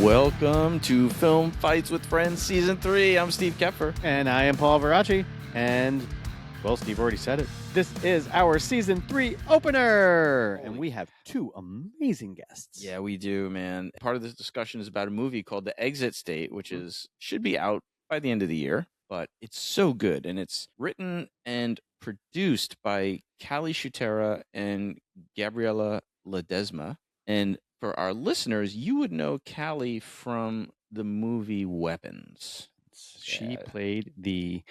Welcome to Film Fights with Friends Season 3. I'm Steve Kepfer. And I am Paul Veracci. And, well, Steve already said it. This is our Season 3 opener. And we have two amazing guests. Yeah, we do, man. Part of this discussion is about a movie called The Exit State, which should be out by the end of the year. But it's so good. And it's written and produced by Callie, Schuttera, and Gabriela, Ledesma. And for our listeners, you would know Callie from the movie Weapons. She played the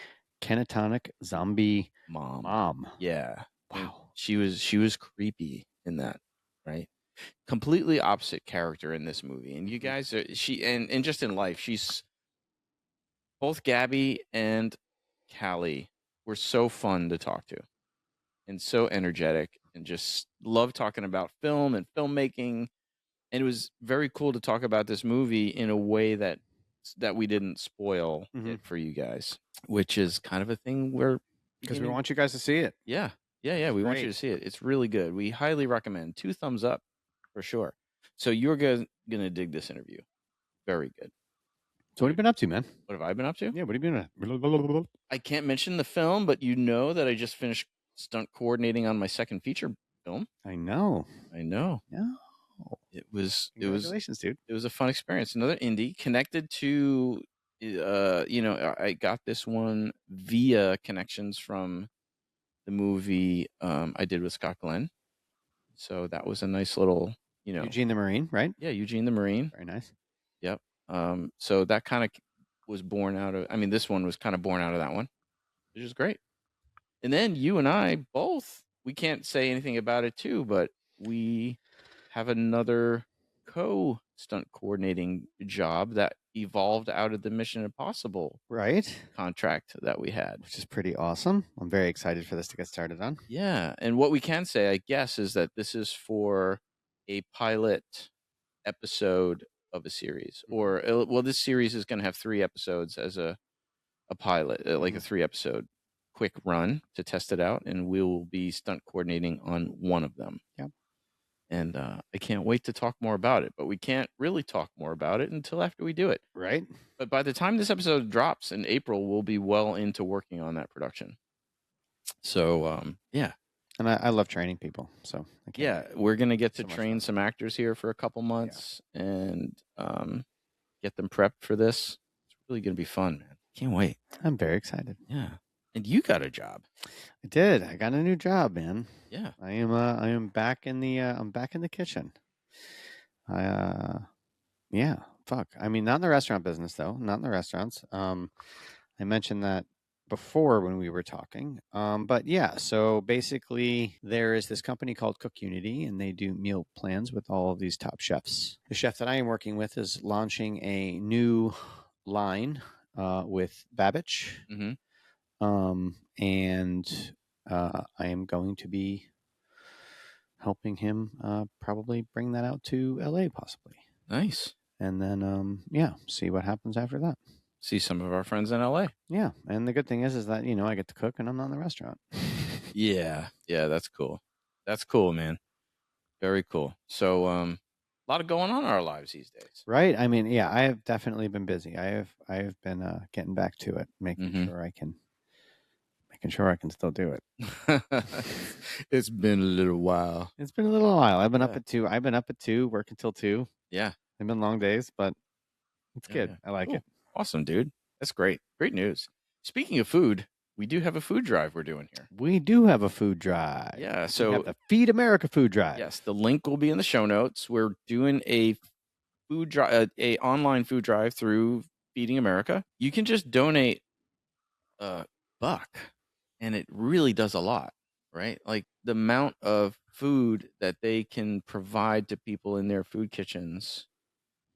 catatonic zombie mom. Yeah. Wow. She was creepy in that, right? Completely opposite character in this movie. And you guys are and just in life, she's both Gabby and Callie were so fun to talk to and so energetic and just love talking about film and filmmaking. And it was very cool to talk about this movie in a way that we didn't spoil it for you guys, which is kind of a thing where... Because we want you guys to see it. Yeah. We want you to see it. It's really good. We highly recommend. 2 thumbs up for sure. So you're going to dig this interview. Very good. So what have you been up to, man? What have I been up to? Yeah, what have you been up? I can't mention the film, but you know that I just finished stunt coordinating on my second feature film. I know. Yeah. Congratulations, dude. It was a fun experience. Another indie connected to, I got this one via connections from the movie I did with Scott Glenn. So that was a nice little, Eugene the Marine, right? Yeah, Eugene the Marine. Very nice. Yep. So that kind of was born out of, this one was kind of born out of that one, which is great. And then you and I both, we can't say anything about it too, but we have another co-stunt coordinating job that evolved out of the Mission Impossible contract that we had. Which is pretty awesome. I'm very excited for this to get started on. Yeah. And what we can say, I guess, is that this is for a pilot episode of a series. Or, this series is going to have 3 episodes as a pilot, like a 3-episode quick run to test it out. And we will be stunt coordinating on one of them. Yep. And I can't wait to talk more about it, but we can't really talk more about it until after we do it. Right. But by the time this episode drops in April, we'll be well into working on that production. So, yeah. And I love training people. So, we're going to get to train some actors here for a couple months and get them prepped for this. It's really going to be fun, man. Can't wait. I'm very excited. Yeah. And you got a job. I did. I got a new job, man. Yeah. I am back in the I'm back in the kitchen. Yeah, fuck. I mean, not in the restaurant business though. Not in the restaurants. I mentioned that before when we were talking. But yeah, so basically there is this company called Cook Unity and they do meal plans with all of these top chefs. The chef that I am working with is launching a new line with Babbage. Mm-hmm. And I am going to be helping him probably bring that out to LA possibly. Nice. And then, see what happens after that. See some of our friends in LA. Yeah. And the good thing is that, I get to cook and I'm not in the restaurant. Yeah. That's cool. That's cool, man. Very cool. So, a lot of going on in our lives these days. Right. I mean, I have definitely been busy. I have been getting back to it, making sure I can still do it. It's been a little while. I've been up at 2. I've been up at 2, working till 2. Yeah. They've been long days, but it's good. Yeah. I like it. Awesome, dude. That's great. Great news. Speaking of food, we do have a food drive we're doing here. We do have a food drive. Yeah. So we have the Feed America food drive. Yes. The link will be in the show notes. We're doing a food drive, a online food drive through Feeding America. You can just donate $1. And it really does a lot, right? Like the amount of food that they can provide to people in their food kitchens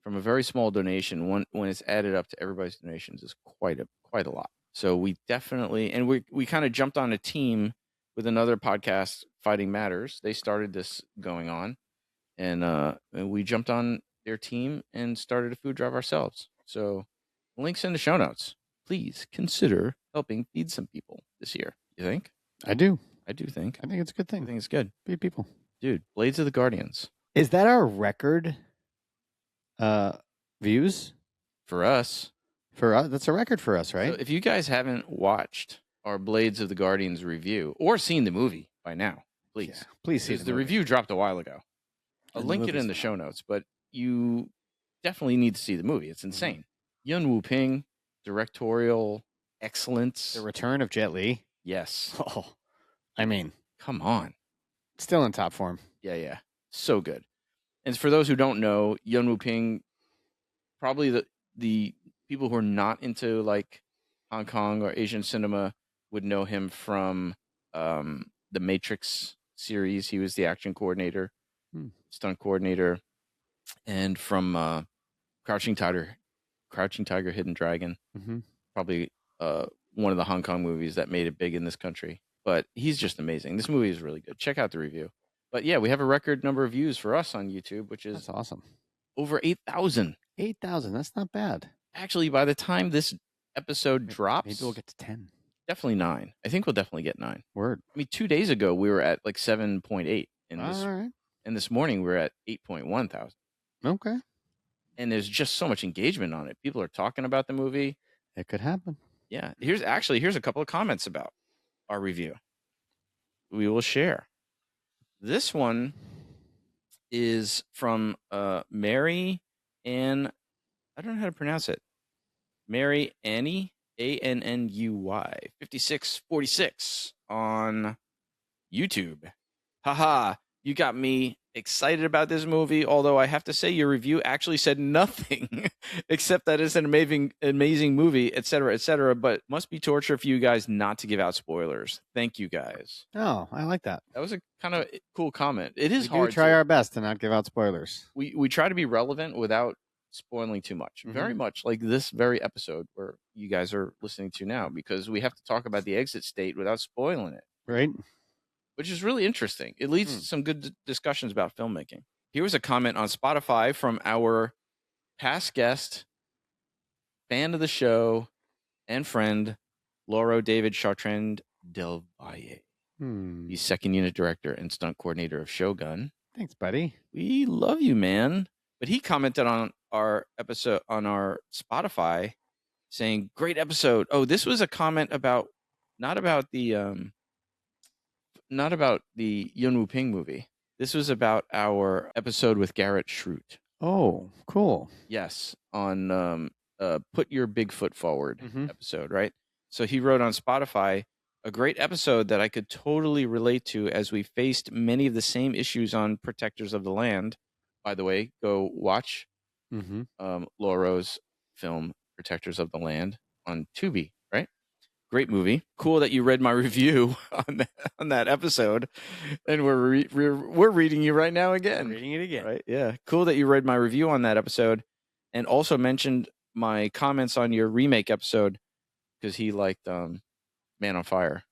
from a very small donation, when it's added up to everybody's donations, is quite a lot. So we definitely, and we kind of jumped on a team with another podcast, Fighting Matters. They started this going on, and we jumped on their team and started a food drive ourselves. So links in the show notes. Please consider helping feed some people this year. You think? I do. I do think. I think it's a good thing. I think it's good. Feed people. Dude, Blades of the Guardians. Is that our record views for us. for us. That's a record for us, right? So if you guys haven't watched our Blades of the Guardians review or seen the movie by now, please. Please see Because the the movie. review dropped a while ago. I'll And the link it in the movie's show notes, but you definitely need to see the movie. It's insane. Yun Wu Ping, directorial excellence. The return of Jet Li. Yes. Oh, I mean, Come on. still in top form. Yeah. So good. And for those who don't know, Yun Wu Ping, probably the people who are not into like Hong Kong or Asian cinema would know him from the Matrix series. He was the action coordinator, stunt coordinator, and from Crouching Tiger, Hidden Dragon. Probably one of the Hong Kong movies that made it big in this country. But he's just amazing. This movie is really good. Check out the review. But yeah, we have a record number of views for us on YouTube, which is That's awesome. over 8,000. 8,000. That's not bad. Actually, by the time this episode drops, Maybe we'll get to 10. definitely 9. I think we'll definitely get 9. Word. I mean, 2 days ago we were at like 7.8, All right. and this morning we're at 8.1 thousand. Okay. And there's just so much engagement on it. People are talking about the movie. It could happen. Yeah. Here's a couple of comments about our review. We will share. This one is from Mary Ann. I don't know how to pronounce it. Mary Annie, ANNUY, 5646 on YouTube. Haha, you got me excited about this movie, although I have to say your review actually said nothing except that it's an amazing movie, etc., but must be torture for you guys not to give out spoilers. Thank you guys. Oh, I like that. That was a kind of cool comment. It is We hard. do try our best to not give out spoilers. We try to be relevant without spoiling too much. Very much like this very episode where you guys are listening to now, because we have to talk about the exit state without spoiling it. Right. Which is really interesting. It leads to some good discussions about filmmaking. Here was a comment on Spotify from our past guest, fan of the show, and friend, Lauro David Chartrand Del Valle. He's second unit director and stunt coordinator of Shogun. Thanks, buddy. We love you, man. But he commented on our episode on our Spotify saying, great episode. Oh, this was a comment about not about the Yun Wu Ping movie. This was about our episode with Garrett Schrute. Oh, cool. Yes, on Put Your Big Foot Forward episode, right? So he wrote on Spotify, a great episode that I could totally relate to as we faced many of the same issues on Protectors of the Land. By the way, go watch Lauro's film Protectors of the Land on Tubi, right? Great movie. Cool that you read my review on that episode, and we're reading you right now again. Reading it again, right? Yeah. Cool that you read my review on that episode, and also mentioned my comments on your remake episode because he liked Man on Fire.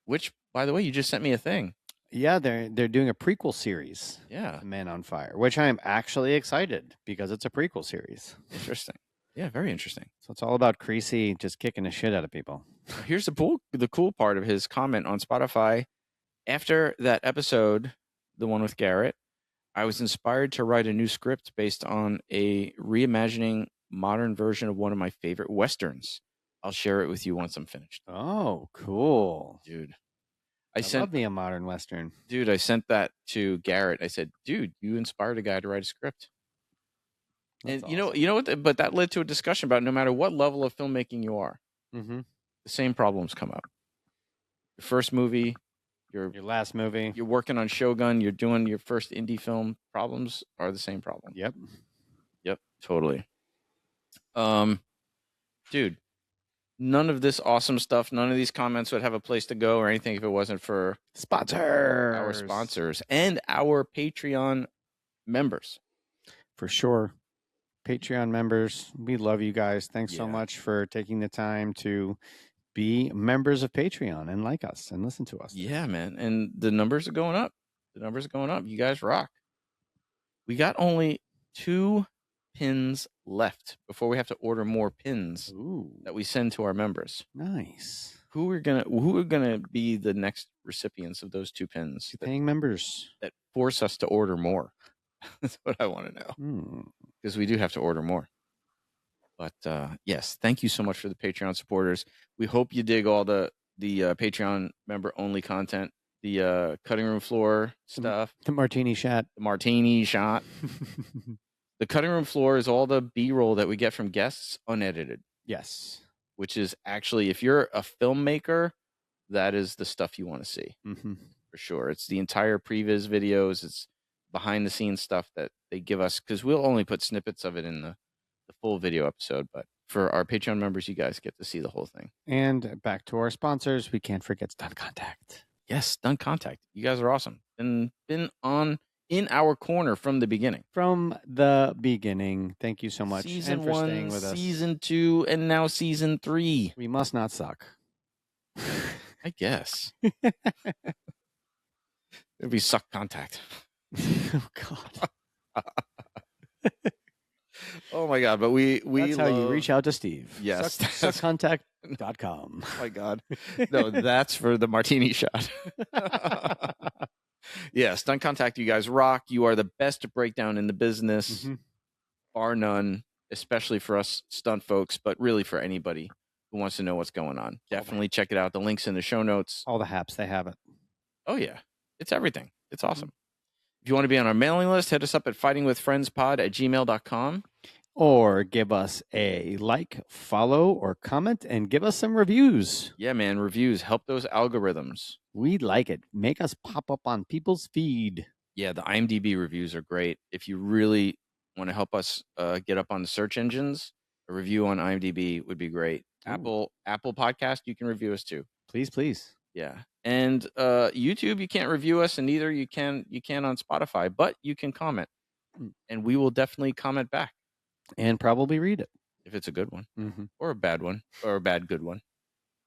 Which, by the way, you just sent me a thing. Yeah, they're doing a prequel series. Yeah, Man on Fire, which I am actually excited because it's a prequel series. Interesting. Yeah, very interesting. So it's all about Creasy just kicking the shit out of people. Here's the cool part of his comment on Spotify. After that episode, the one with Garrett, I was inspired to write a new script based on a reimagining modern version of one of my favorite Westerns. I'll share it with you once I'm finished. Oh, cool. Dude. I love me a modern Western. Dude, I sent that to Garrett. I said, dude, you inspired a guy to write a script. That's and awesome. you know what? But that led to a discussion about no matter what level of filmmaking you are, the same problems come up. Your first movie, your last movie, you're working on Shogun, you're doing your first indie film, problems are the same problem. Yep, totally. Dude, none of this awesome stuff, none of these comments would have a place to go or anything if it wasn't for our sponsors and our Patreon members. For sure. Patreon members, we love you guys. Thanks so much for taking the time to be members of Patreon and like us and listen to us. Yeah, man. And the numbers are going up. You guys rock. We got only 2 pins left before we have to order more pins that we send to our members. Nice. Who are gonna be the next recipients of those 2 pins? Paying members that force us to order more. That's what I want to know. because we do have to order more. But yes, thank you so much for the Patreon supporters. We hope you dig all the Patreon member only content, the cutting room floor stuff, The martini shot. the martini shot. The cutting room floor is all the B-roll that we get from guests unedited. Yes. Which is actually, if you're a filmmaker, that is the stuff you want to see. Mm-hmm. For sure. It's the entire previs videos. It's behind the scenes stuff that they give us, because we'll only put snippets of it in the full video episode. But for our Patreon members, you guys get to see the whole thing. And back to our sponsors, we can't forget Stunt Contact. Yes, Stunt Contact. You guys are awesome. Been on in our corner from the beginning. From the beginning. Thank you so much. Season and for 1, staying with us. Season 2, and now Season 3. We must not suck. I guess. It'd be Suck Contact. Oh God. Oh my God. But we That's how you reach out to Steve. Yes. Suckcontact.com. Oh my God. No, that's for the martini shot. Yeah, Stunt Contact, you guys rock. You are the best breakdown in the business, bar none, especially for us stunt folks, but really for anybody who wants to know what's going on. Definitely check it out. The link's in the show notes. All the haps, they have it. Oh yeah, it's everything. It's awesome. If you want to be on our mailing list, hit us up at fightingwithfriendspod@gmail.com. Or give us a like, follow, or comment, and give us some reviews. Yeah, man, reviews help those algorithms. We like it. Make us pop up on people's feed. Yeah, the IMDb reviews are great. If you really want to help us get up on the search engines, a review on IMDb would be great. Ooh. Apple Podcast, you can review us too. Please. Yeah. And YouTube, you can't review us, and neither you can on Spotify, but you can comment. And we will definitely comment back. And probably read it. If it's a good one. Or a bad one. Or a bad good one.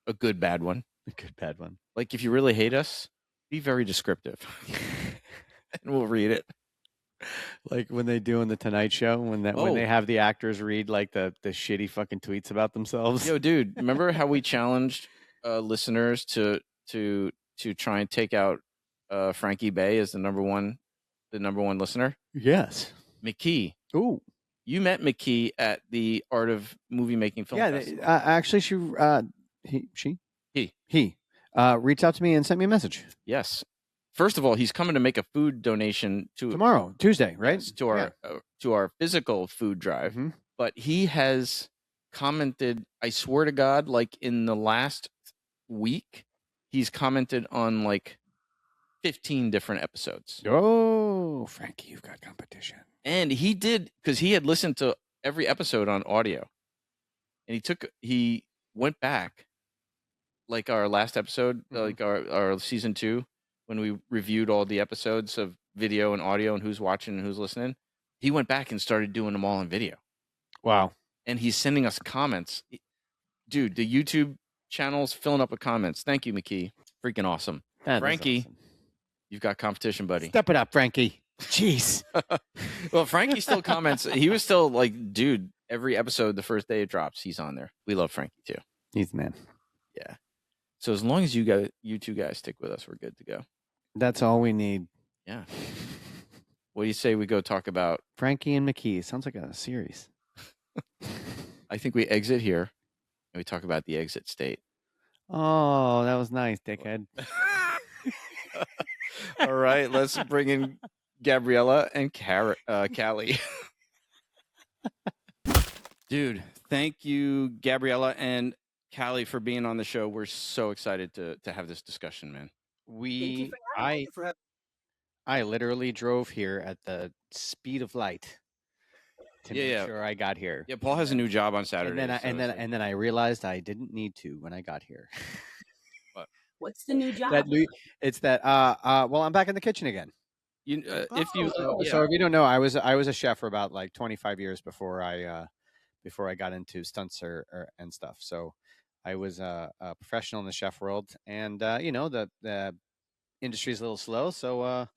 A good bad one. A good bad one. Like, if you really hate us, be very descriptive. And we'll read it. Like when they do in the Tonight Show, when they have the actors read like the shitty fucking tweets about themselves. Yo, dude, remember how we challenged listeners to try and take out Frankie Bay as the number one listener? Yes. McKee. Ooh. You met McKee at the Art of Movie Making Film Festival. Actually, he reached out to me and sent me a message. Yes. First of all, he's coming to make a food donation tomorrow, Tuesday, right? Yes, to our physical food drive. But he has commented, I swear to God, like in the last week, he's commented on like 15 different episodes. Oh, Frankie, you've got competition. And he did, because he had listened to every episode on audio. And he went back, like our last episode, like our season 2, when we reviewed all the episodes of video and audio and who's watching and who's listening. He went back and started doing them all in video. Wow. And he's sending us comments. Dude, the YouTube channel's filling up with comments. Thank you, McKee. Freaking awesome. Frankie, you've got competition, buddy. Step it up, Frankie. Jeez. Well, Frankie still comments. He was still like, dude, every episode, the first day it drops, he's on there. We love Frankie too. He's the man. Yeah. So as long as you two guys stick with us, we're good to go. That's all we need. Yeah. What do you say we go talk about Frankie and McKee? Sounds like a series. I think we exit here and we talk about the exit state. Oh, that was nice, dickhead. All right, let's bring in Gabriela and Callie. Dude, thank you, Gabriela and Callie, for being on the show. We're so excited to have this discussion, man. I literally drove here at the speed of light to make sure I got here. Yeah, Paul has a new job on Saturday. And then I realized I didn't need to when I got here. What? What's the new job? Well, I'm back in the kitchen again. So if you don't know, I was a chef for about like 25 years before I got into stunts and stuff. So I was a professional in the chef world, and the industry's a little slow, so I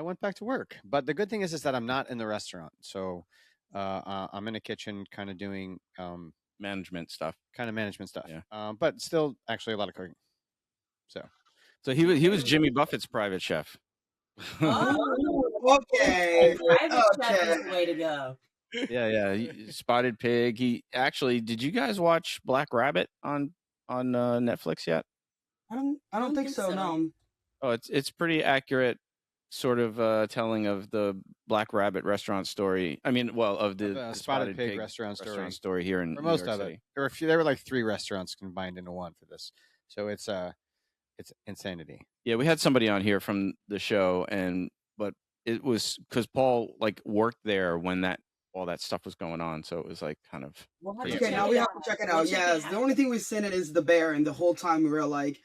went back to work. But the good thing is that I'm not in the restaurant, so I'm in a kitchen, kind of doing management stuff. Yeah. But still, actually, a lot of cooking. So he was Jimmy Buffett's private chef. Oh, okay. Private chef is the way to go. Spotted Pig. He actually, did you guys watch Black Rabbit on Netflix yet? I don't think so. No. Oh, it's pretty accurate, sort of telling of the Black Rabbit restaurant story. I mean, well, of the Spotted Pig restaurant story here in for New most York of City. it. There were like 3 restaurants combined into one for this, so it's insanity. Yeah, we had somebody on here from the show, but it was because Paul like worked there when all that stuff was going on, so it was like kind of Okay, now we have to check it out. Yes, the only thing we've seen it is the bear, and the whole time we were like,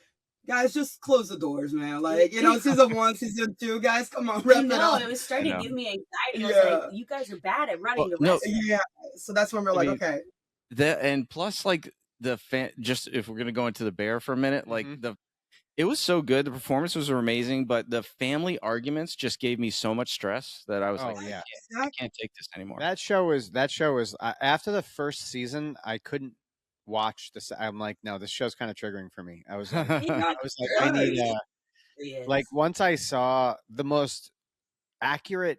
guys, just close the doors, man. Like, season 1, season 2, guys, come on, wrap it up. It was starting to give me anxiety. I was like, you guys are bad at running the restaurant. Yeah, so that's when we're like, okay. And plus, like just if we're gonna go into the bear for a minute, like it was so good. The performances were amazing, but the family arguments just gave me so much stress that I was I can't take this anymore. That show was after the first season, I couldn't watch this. I'm like, no, this show's kind of triggering for me. I was like, I need like once I saw the most accurate.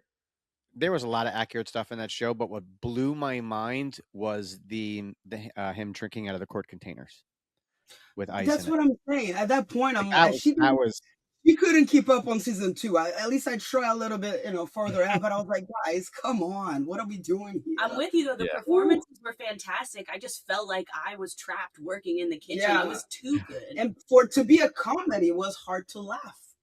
There was a lot of accurate stuff in that show, but what blew my mind was the him drinking out of the quart containers with ice. That's what I'm saying. At that point, I'm like, she couldn't keep up on season 2. At least I try a little bit, further out. But I was like, guys, come on, what are we doing here? I'm with you though. The performances were fantastic. I just felt like I was trapped working in the kitchen. Yeah. It was too good. And to be a comedy, it was hard to laugh.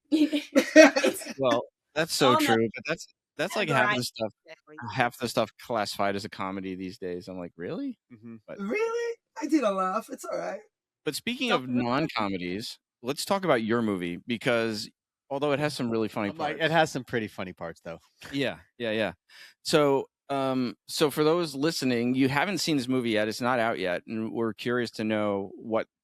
Well, that's so true. But that's like half the stuff classified as a comedy these days. I'm like, really? Mm-hmm. Really? I didn't laugh. It's all right. But speaking of non-comedies, let's talk about your movie, because although it has some really funny parts, it has some pretty funny parts though. Yeah. So for those listening, you haven't seen this movie yet. It's not out yet, and we're curious to know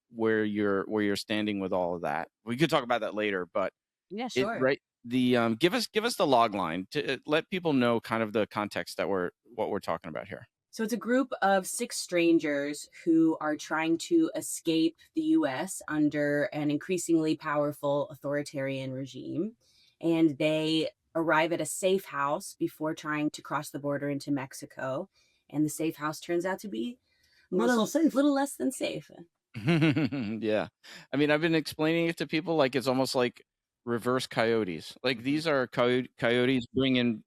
where you're standing with all of that. We could talk about that later, but yeah, sure. Give us the log line to let people know kind of the context that what we're talking about here. So it's a group of 6 strangers who are trying to escape the U.S. under an increasingly powerful authoritarian regime. And they arrive at a safe house before trying to cross the border into Mexico. And the safe house turns out to be a little less than safe. Yeah. I mean, I've been explaining it to people like it's almost like reverse coyotes. Like these are coyotes bringing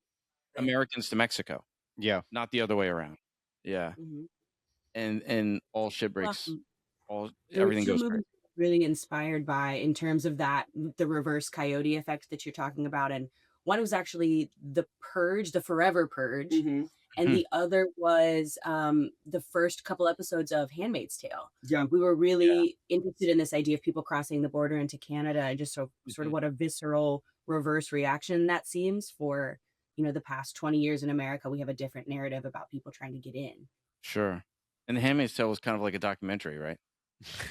Americans to Mexico. Yeah. Not the other way around. Yeah. Mm-hmm. And all shit breaks. Everything goes crazy. Really inspired by, in terms of that, the reverse coyote effect that you're talking about. And one was actually The Purge, the Forever Purge. Mm-hmm. And the other was the first couple episodes of Handmaid's Tale. Yeah. We were really interested in this idea of people crossing the border into Canada, and just sort of what a visceral reverse reaction that seems for, the past 20 years in America. We have a different narrative about people trying to get in. Sure. And The Handmaid's Tale was kind of like a documentary, right?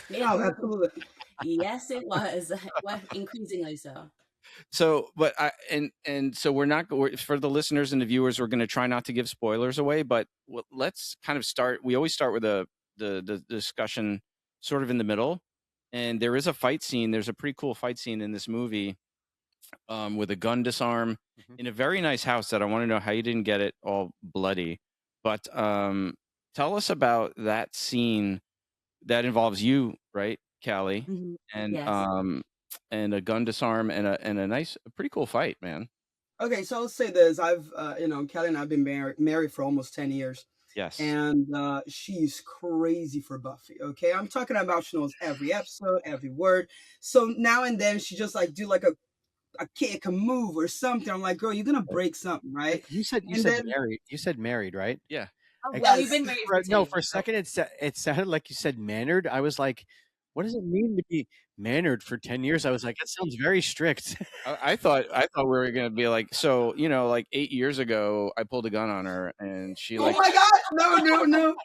Yeah, absolutely. Yes, it was. Increasingly so. So, but so we're not for the listeners and the viewers, we're going to try not to give spoilers away, but let's kind of start. We always start with the discussion sort of in the middle, and there is a fight scene. There's a pretty cool fight scene in this movie with a gun disarm in a very nice house that I want to know how you didn't get it all bloody. But tell us about that scene that involves you, right, Callie? Mm-hmm. And yes. And a gun disarm and a pretty cool fight, man. Okay, so I'll say this: I've, Callie and I've been married for almost 10 years. Yes. And she's crazy for Buffy. Okay, I'm talking about she knows every episode, every word. So now and then she just like do like a kick, a move, or something. I'm like, girl, you're gonna break something, right? You said married. You said married, right? Yeah. Oh, well, you've been married for a second, it sounded like you said mannered. I was like, what does it mean to be mannered for 10 years? I was like, that sounds very strict. I thought we were gonna be like, so like 8 years ago, I pulled a gun on her and she like. Oh my God! No.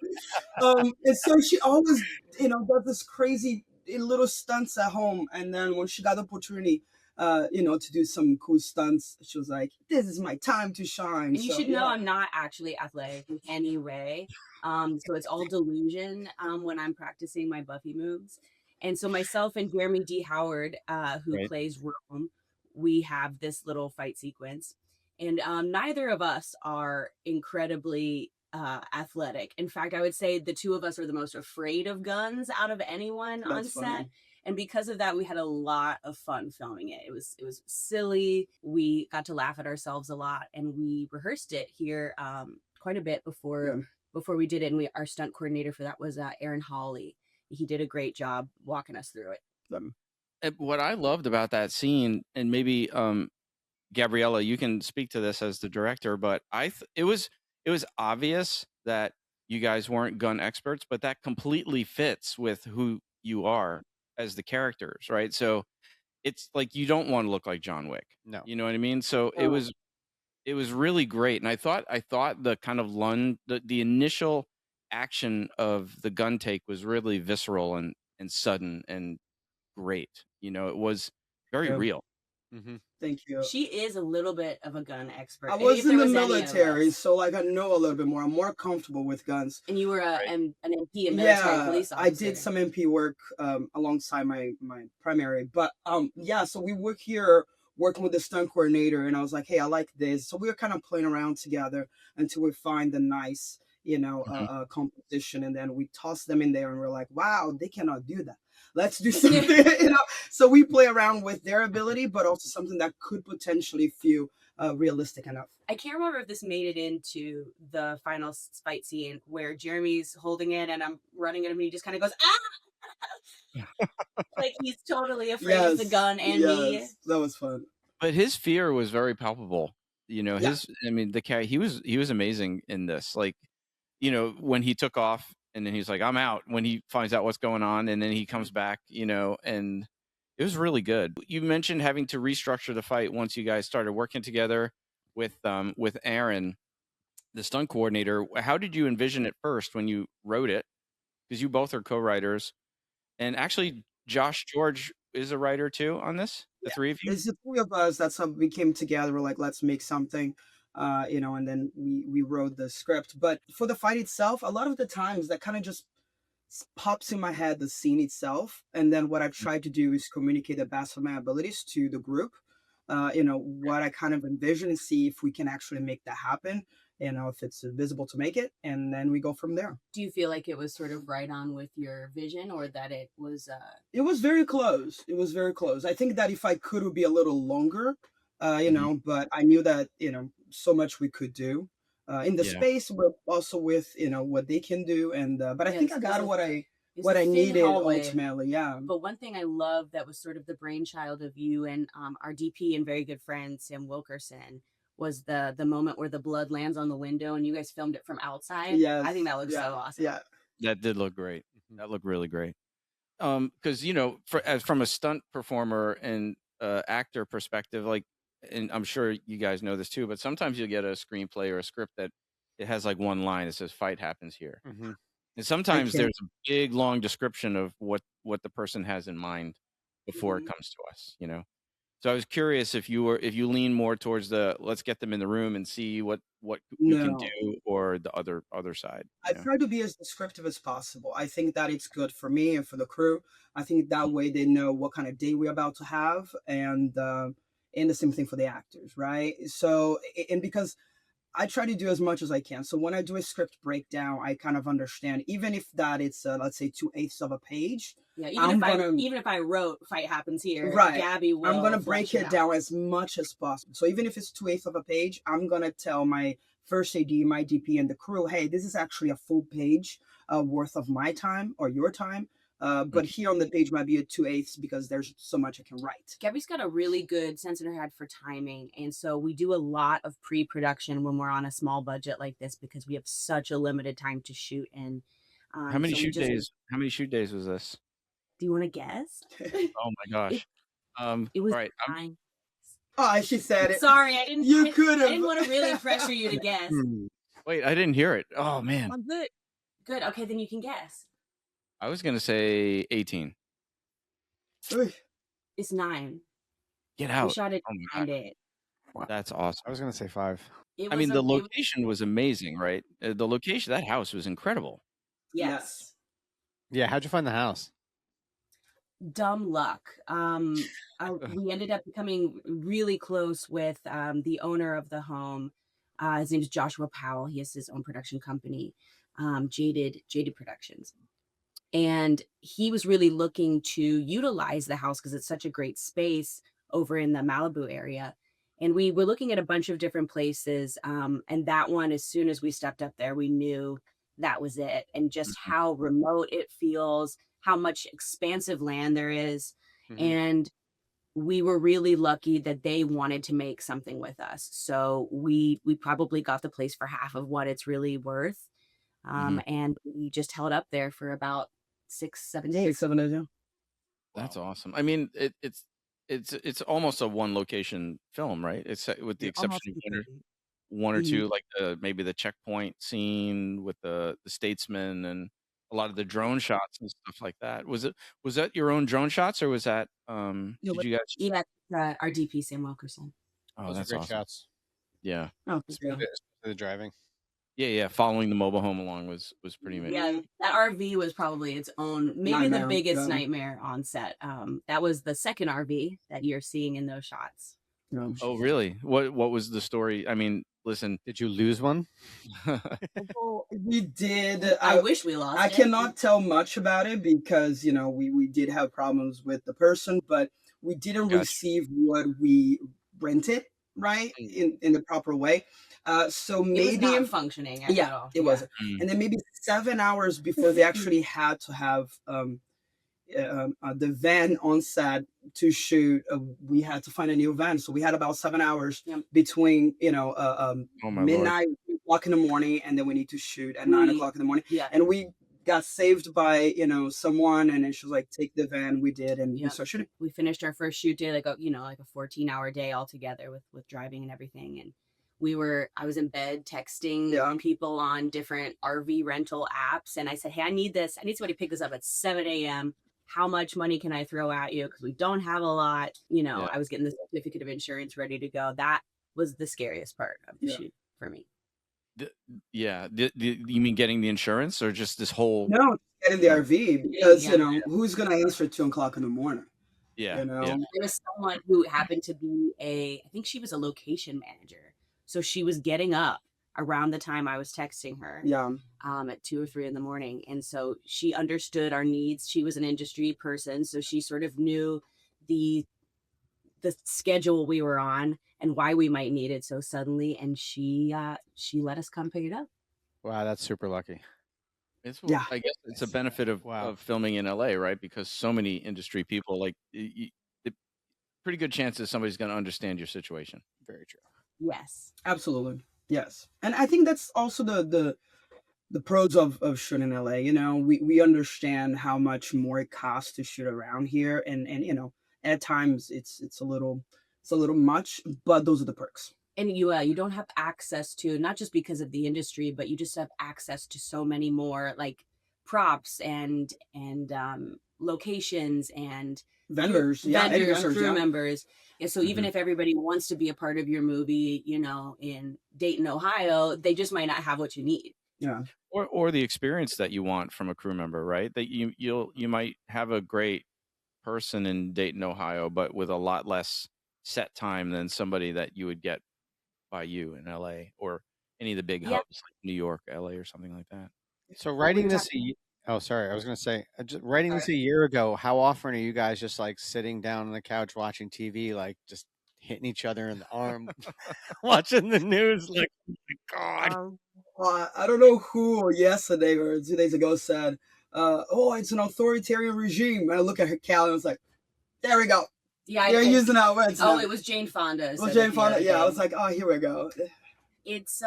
And so she always, does this crazy little stunts at home, and then when she got the opportunity, to do some cool stunts, she was like, "This is my time to shine." And you should know I'm not actually athletic in any way. So it's all delusion when I'm practicing my Buffy moves. And so myself and Jeremy D. Howard, who plays Rome, we have this little fight sequence. And neither of us are incredibly athletic. In fact, I would say the two of us are the most afraid of guns out of anyone on That's set. funny. And because of that, we had a lot of fun filming it. It was silly. We got to laugh at ourselves a lot, and we rehearsed it here quite a bit before we did it. And our stunt coordinator for that was Aaron Hawley. He did a great job walking us through it. What I loved about that scene, and maybe Gabriela, you can speak to this as the director, but it was obvious that you guys weren't gun experts, but that completely fits with who you are as the characters, right? So it's like you don't want to look like John Wick. No. You know what I mean? So it was really great. And I thought the kind of the initial action of the gun take was really visceral and sudden and great. You know, it was very real. Mm-hmm. Thank you. She is a little bit of a gun expert. I was in the military, so like I know a little bit more. I'm more comfortable with guns. And you were an MP, a military police officer. I did some MP work alongside my primary. But so we were here working with the stunt coordinator, and I was like, hey, I like this. So we were kind of playing around together until we find the nice, composition, and then we toss them in there, and we're like, wow, they cannot do that. Let's do something, So we play around with their ability, but also something that could potentially feel realistic enough. I can't remember if this made it into the final fight scene where Jeremy's holding it and I'm running at him and he just kind of goes, ah! Like he's totally afraid of the gun and me. That was fun. But his fear was very palpable. The cat, he was amazing in this. Like, when he took off and then he's like, I'm out, when he finds out what's going on, and then he comes back, and it was really good. You mentioned having to restructure the fight once you guys started working together with Aaron, the stunt coordinator. How did you envision it first when you wrote it? Because you both are co-writers. And actually, Josh George is a writer too on this, the three of you? It's the three of us. That's how we came together. We're like, let's make something. And then we wrote the script. But for the fight itself, a lot of the times that kind of just pops in my head, the scene itself. And then what I try to do is communicate the best of my abilities to the group. What I kind of envision and see if we can actually make that happen. If it's visible to make it. And then we go from there. Do you feel like it was sort of right on with your vision, or that it was... It was very close. It was very close. I think that if I could, it would be a little longer. But I knew that, so much we could do in the space, but also with, what they can do. And, but I think I got what I needed ultimately. Yeah. But one thing I love that was sort of the brainchild of you and our DP and very good friend, Sam Wilkerson, was the moment where the blood lands on the window and you guys filmed it from outside. Yes. I think that looks so awesome. Yeah. That did look great. That looked really great. Because, from a stunt performer and actor perspective, like, and I'm sure you guys know this too, but sometimes you'll get a screenplay or a script that it has like one line that says fight happens here. Mm-hmm. And sometimes there's a big long description of what the person has in mind before it comes to us, So I was curious if you lean more towards the let's get them in the room and see what we can do, or the other side. I try to be as descriptive as possible. I think that it's good for me and for the crew. I think that way they know what kind of day we're about to have, and the same thing for the actors, right? So, and because I try to do as much as I can. So when I do a script breakdown, I kind of understand, even if that it's let's say 2/8 of a page. Yeah, even if I wrote fight happens here, right? Gabby will. I'm gonna break it down as much as possible. So even if it's 2/8 of a page, I'm gonna tell my first AD, my DP, and the crew, hey, this is actually a full page worth of my time or your time. But here on the page might be a 2/8 because there's so much I can write. Gabby's got a really good sense in her head for timing. And so we do a lot of pre-production when we're on a small budget like this because we have such a limited time to shoot in. How many shoot days was this? Do you want to guess? Oh my gosh. It was all right. 9. Oh, she said it. Sorry, I didn't. You could have. I didn't want to really pressure you to guess. Wait, I didn't hear it. Oh man. I'm good. Good. Okay, then you can guess. I was gonna say 18. It's 9. Get out. We shot it 9 days. Wow. That's awesome. I was gonna say 5. The location was amazing, right? The location, that house was incredible. Yes. Yeah. How'd you find the house? Dumb luck. We ended up becoming really close with the owner of the home. His name is Joshua Powell. He has his own production company, Jaded Productions. And he was really looking to utilize the house because it's such a great space over in the Malibu area. And we were looking at a bunch of different places. And that one, as soon as we stepped up there, we knew that was it. And just how remote it feels, how much expansive land there is. And we were really lucky that they wanted to make something with us. So we probably got the place for half of what it's really worth. And we just held up there for about 6-7 days. 6-7 days, yeah. That's awesome. I mean, it's almost a one location film, right? It's with the exception of one or two, like maybe the checkpoint scene with the statesman and a lot of the drone shots and stuff like that. Was that your own drone shots, or was that did you guys? Yeah, our DP Sam Wilkerson. Oh, Those that's are great awesome. shots. Yeah. Oh, Especially the driving. Yeah. Following the mobile home along was pretty amazing. Yeah, that RV was probably its own, maybe Nightmare, the biggest yeah. nightmare on set. That was the second RV that you're seeing in those shots. Yeah. Oh, really? What was the story? I mean, listen. Did you lose one? Well, we did. I wish we lost I it. cannot tell much about it because we did have problems with the person, but we didn't Gotcha. receive what we rented right in the proper way. So It was maybe not functioning at yeah, all. it wasn't. And then maybe 7 hours before they actually had to have the van on set to shoot, we had to find a new van. So we had about 7 hours between Oh my midnight, 3 o'clock in the morning, and then we need to shoot at 9 o'clock in the morning. Yeah. And we got saved by someone, and then she was like, "Take the van." We did, and we started shooting. We finished our first shoot day like a 14-hour day altogether with driving and everything. And I was in bed texting people on different RV rental apps, and I said, "Hey, I need somebody to pick this up at 7 a.m. How much money can I throw at you? Because we don't have a lot." I was getting the certificate of insurance ready to go. That was the scariest part of the shoot for me. You mean getting the insurance, or just this whole? No, getting the RV because who's gonna answer at 2 o'clock in the morning? Yeah. There was someone who happened to be I think she was a location manager, so she was getting up around the time I was texting her. At 2 or 3 in the morning, and so she understood our needs. She was an industry person, so she sort of knew the schedule we were on and why we might need it so suddenly, and she let us come pick it up. Wow, that's super lucky. I guess it's a benefit of filming in LA, right? Because so many industry people, like, pretty good chances somebody's going to understand your situation. Very true. Yes, absolutely. Yes, and I think that's also the pros of shooting in LA. We understand how much more it costs to shoot around here, and at times it's a little much, but those are the perks. And you don't have access to, not just because of the industry, but you just have access to so many more like props and locations and vendors, crew members. Yeah, so even if everybody wants to be a part of your movie, in Dayton, Ohio, they just might not have what you need. Yeah. Or the experience that you want from a crew member, right? That you might have a great person in Dayton, Ohio, but with a lot less set time than somebody that you would get by you in LA or any of the big hubs like New York, LA, or something like that. So writing this I was going to say, writing this a year ago, how often are you guys just like sitting down on the couch watching TV, like just hitting each other in the arm, watching the news? Like, oh my God. I don't know who yesterday or 2 days ago said, it's an authoritarian regime. And I look at her, Callie, and I was like, there we go. Yeah, you're using our words. Oh, it was Jane Fonda. Well, Jane Fonda. Yeah, I was like, oh, here we go. It's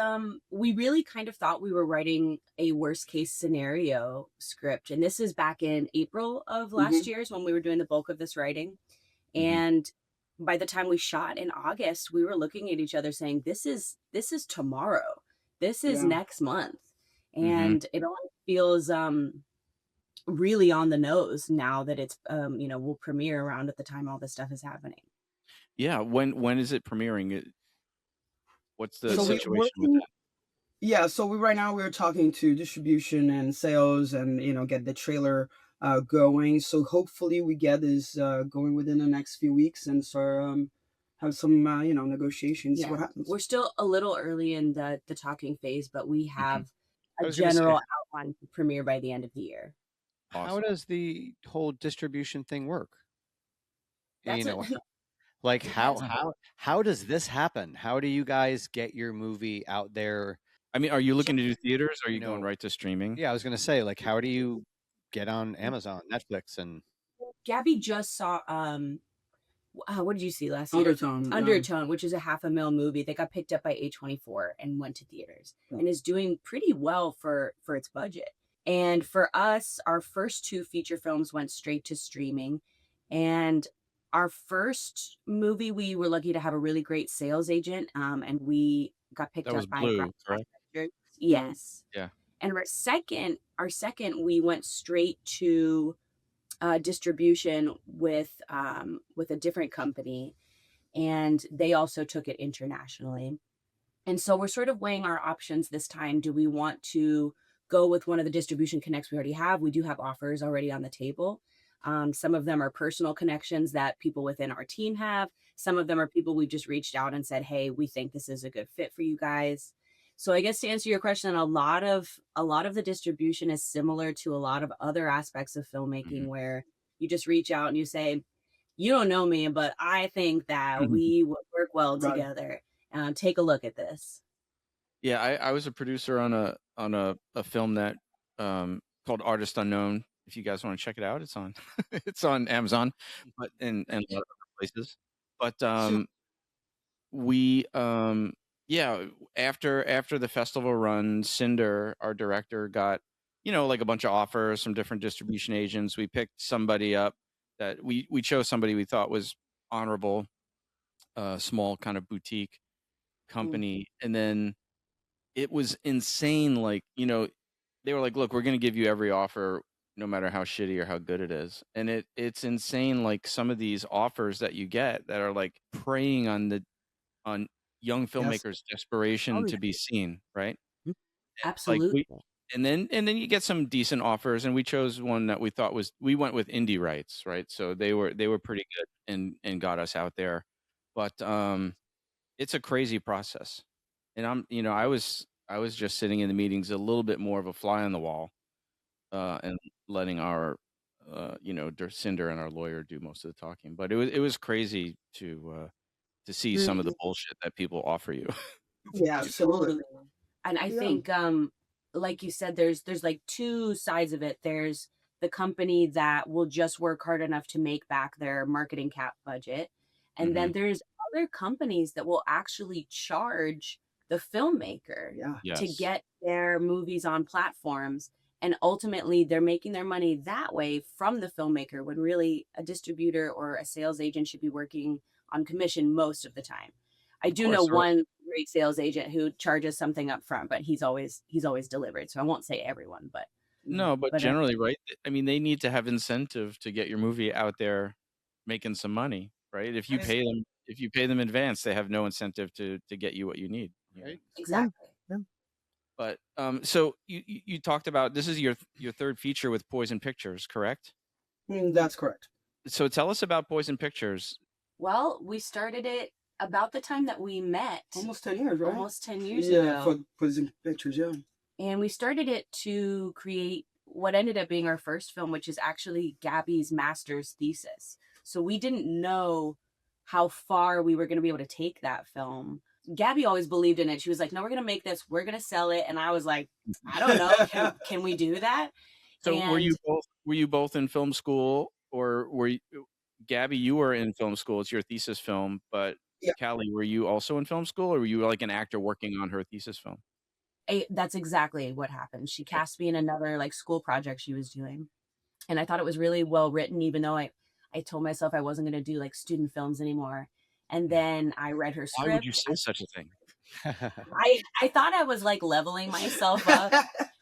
we really kind of thought we were writing a worst case scenario script, and this is back in April of last year is when we were doing the bulk of this writing. And by the time we shot in August, we were looking at each other saying, this is tomorrow, this is next month, and it all feels really on the nose now that it's will premiere around at the time all this stuff is happening. Yeah, when is it premiering? What's the situation with that? Yeah, so right now we're talking to distribution and sales and get the trailer going. So hopefully we get this going within the next few weeks and start have some negotiations. See what happens. We're still a little early in the talking phase, but we have I a was gonna say, general outline to premiere by the end of the year. how Awesome. does the whole distribution thing work? That's You know, it. like Depends on- how does this happen? How do you guys get your movie out there? I mean, are you looking to do theaters? Or are You you going know, right to streaming? Yeah, I was gonna say, like, how do you get on Amazon, Netflix, and Gabby just saw what did you see last year? Undertone. Undertone, which is a $500,000 movie that got picked up by A24 and went to theaters Yeah. and is doing pretty well for its budget. And for us, our first 2 feature films went straight to streaming. And our first movie, we were lucky to have a really great sales agent, and we got picked That was up by Blue, correct? Pictures. Yes. Yeah. And our second, we went straight to distribution with a different company, and they also took it internationally. And so we're sort of weighing our options this time. Do we want to go with one of the distribution connects we already have? We do have offers already on the table. Some of them are personal connections that people within our team have. Some of them are people we just reached out and said, hey, we think this is a good fit for you guys. So I guess to answer your question, a lot of the distribution is similar to a lot of other aspects of filmmaking where you just reach out and you say, you don't know me, but I think that we would work well Right. together. Take a look at this. Yeah, I was a producer on a film that called Artist Unknown. If you guys want to check it out, it's on it's on Amazon, but and a lot of other places. But we yeah, after the festival run, Cinder, our director, got like a bunch of offers from different distribution agents. We picked somebody up that we chose somebody we thought was honorable, small kind of boutique company, and then it was insane. Like, they were like, look, we're going to give you every offer, no matter how shitty or how good it is. And it's insane. Like some of these offers that you get that are like preying on young filmmakers' desperation to be seen. Right. Absolutely. Like and then you get some decent offers, and we chose one that we thought we went with indie rights. Right. So they were pretty good and got us out there. But, it's a crazy process. And I was just sitting in the meetings a little bit more of a fly on the wall, and letting our, Cinder and our lawyer do most of the talking. But it was crazy to see some of the bullshit that people offer you. Yeah, absolutely. And I think, like you said, there's like 2 sides of it. There's the company that will just work hard enough to make back their marketing cap budget. And then there's other companies that will actually charge the filmmaker to Yes. get their movies on platforms. And ultimately, they're making their money that way from the filmmaker, when really a distributor or a sales agent should be working on commission most of the time. I do know one great sales agent who charges something up front, but he's always delivered. So I won't say everyone, but No, but generally, right? I mean, they need to have incentive to get your movie out there making some money, right? If you pay them in advance, they have no incentive to get you what you need. Right. exactly. But so you talked about, this is your third feature with Poison Pictures, correct? That's correct. So tell us about Poison Pictures. Well, we started it about the time that we met. Almost 10 years, right? Almost 10 years Yeah, ago. for Poison Pictures, yeah. And we started it to create what ended up being our first film, which is actually Gabby's master's thesis. So we didn't know how far we were going to be able to take that film. Gabby always believed in it. She was like, no, we're going to make this. We're going to sell it. And I was like, I don't know. Can we do that? So were you both in film school, or were you, Gabby, you were in film school. It's your thesis film. But Callie, were you also in film school, or were you like an actor working on her thesis film? That's exactly what happened. She cast me in another like school project she was doing. And I thought it was really well written, even though I told myself I wasn't going to do like student films anymore. And then I read her script. Why would you say such a thing? I thought I was like leveling myself up.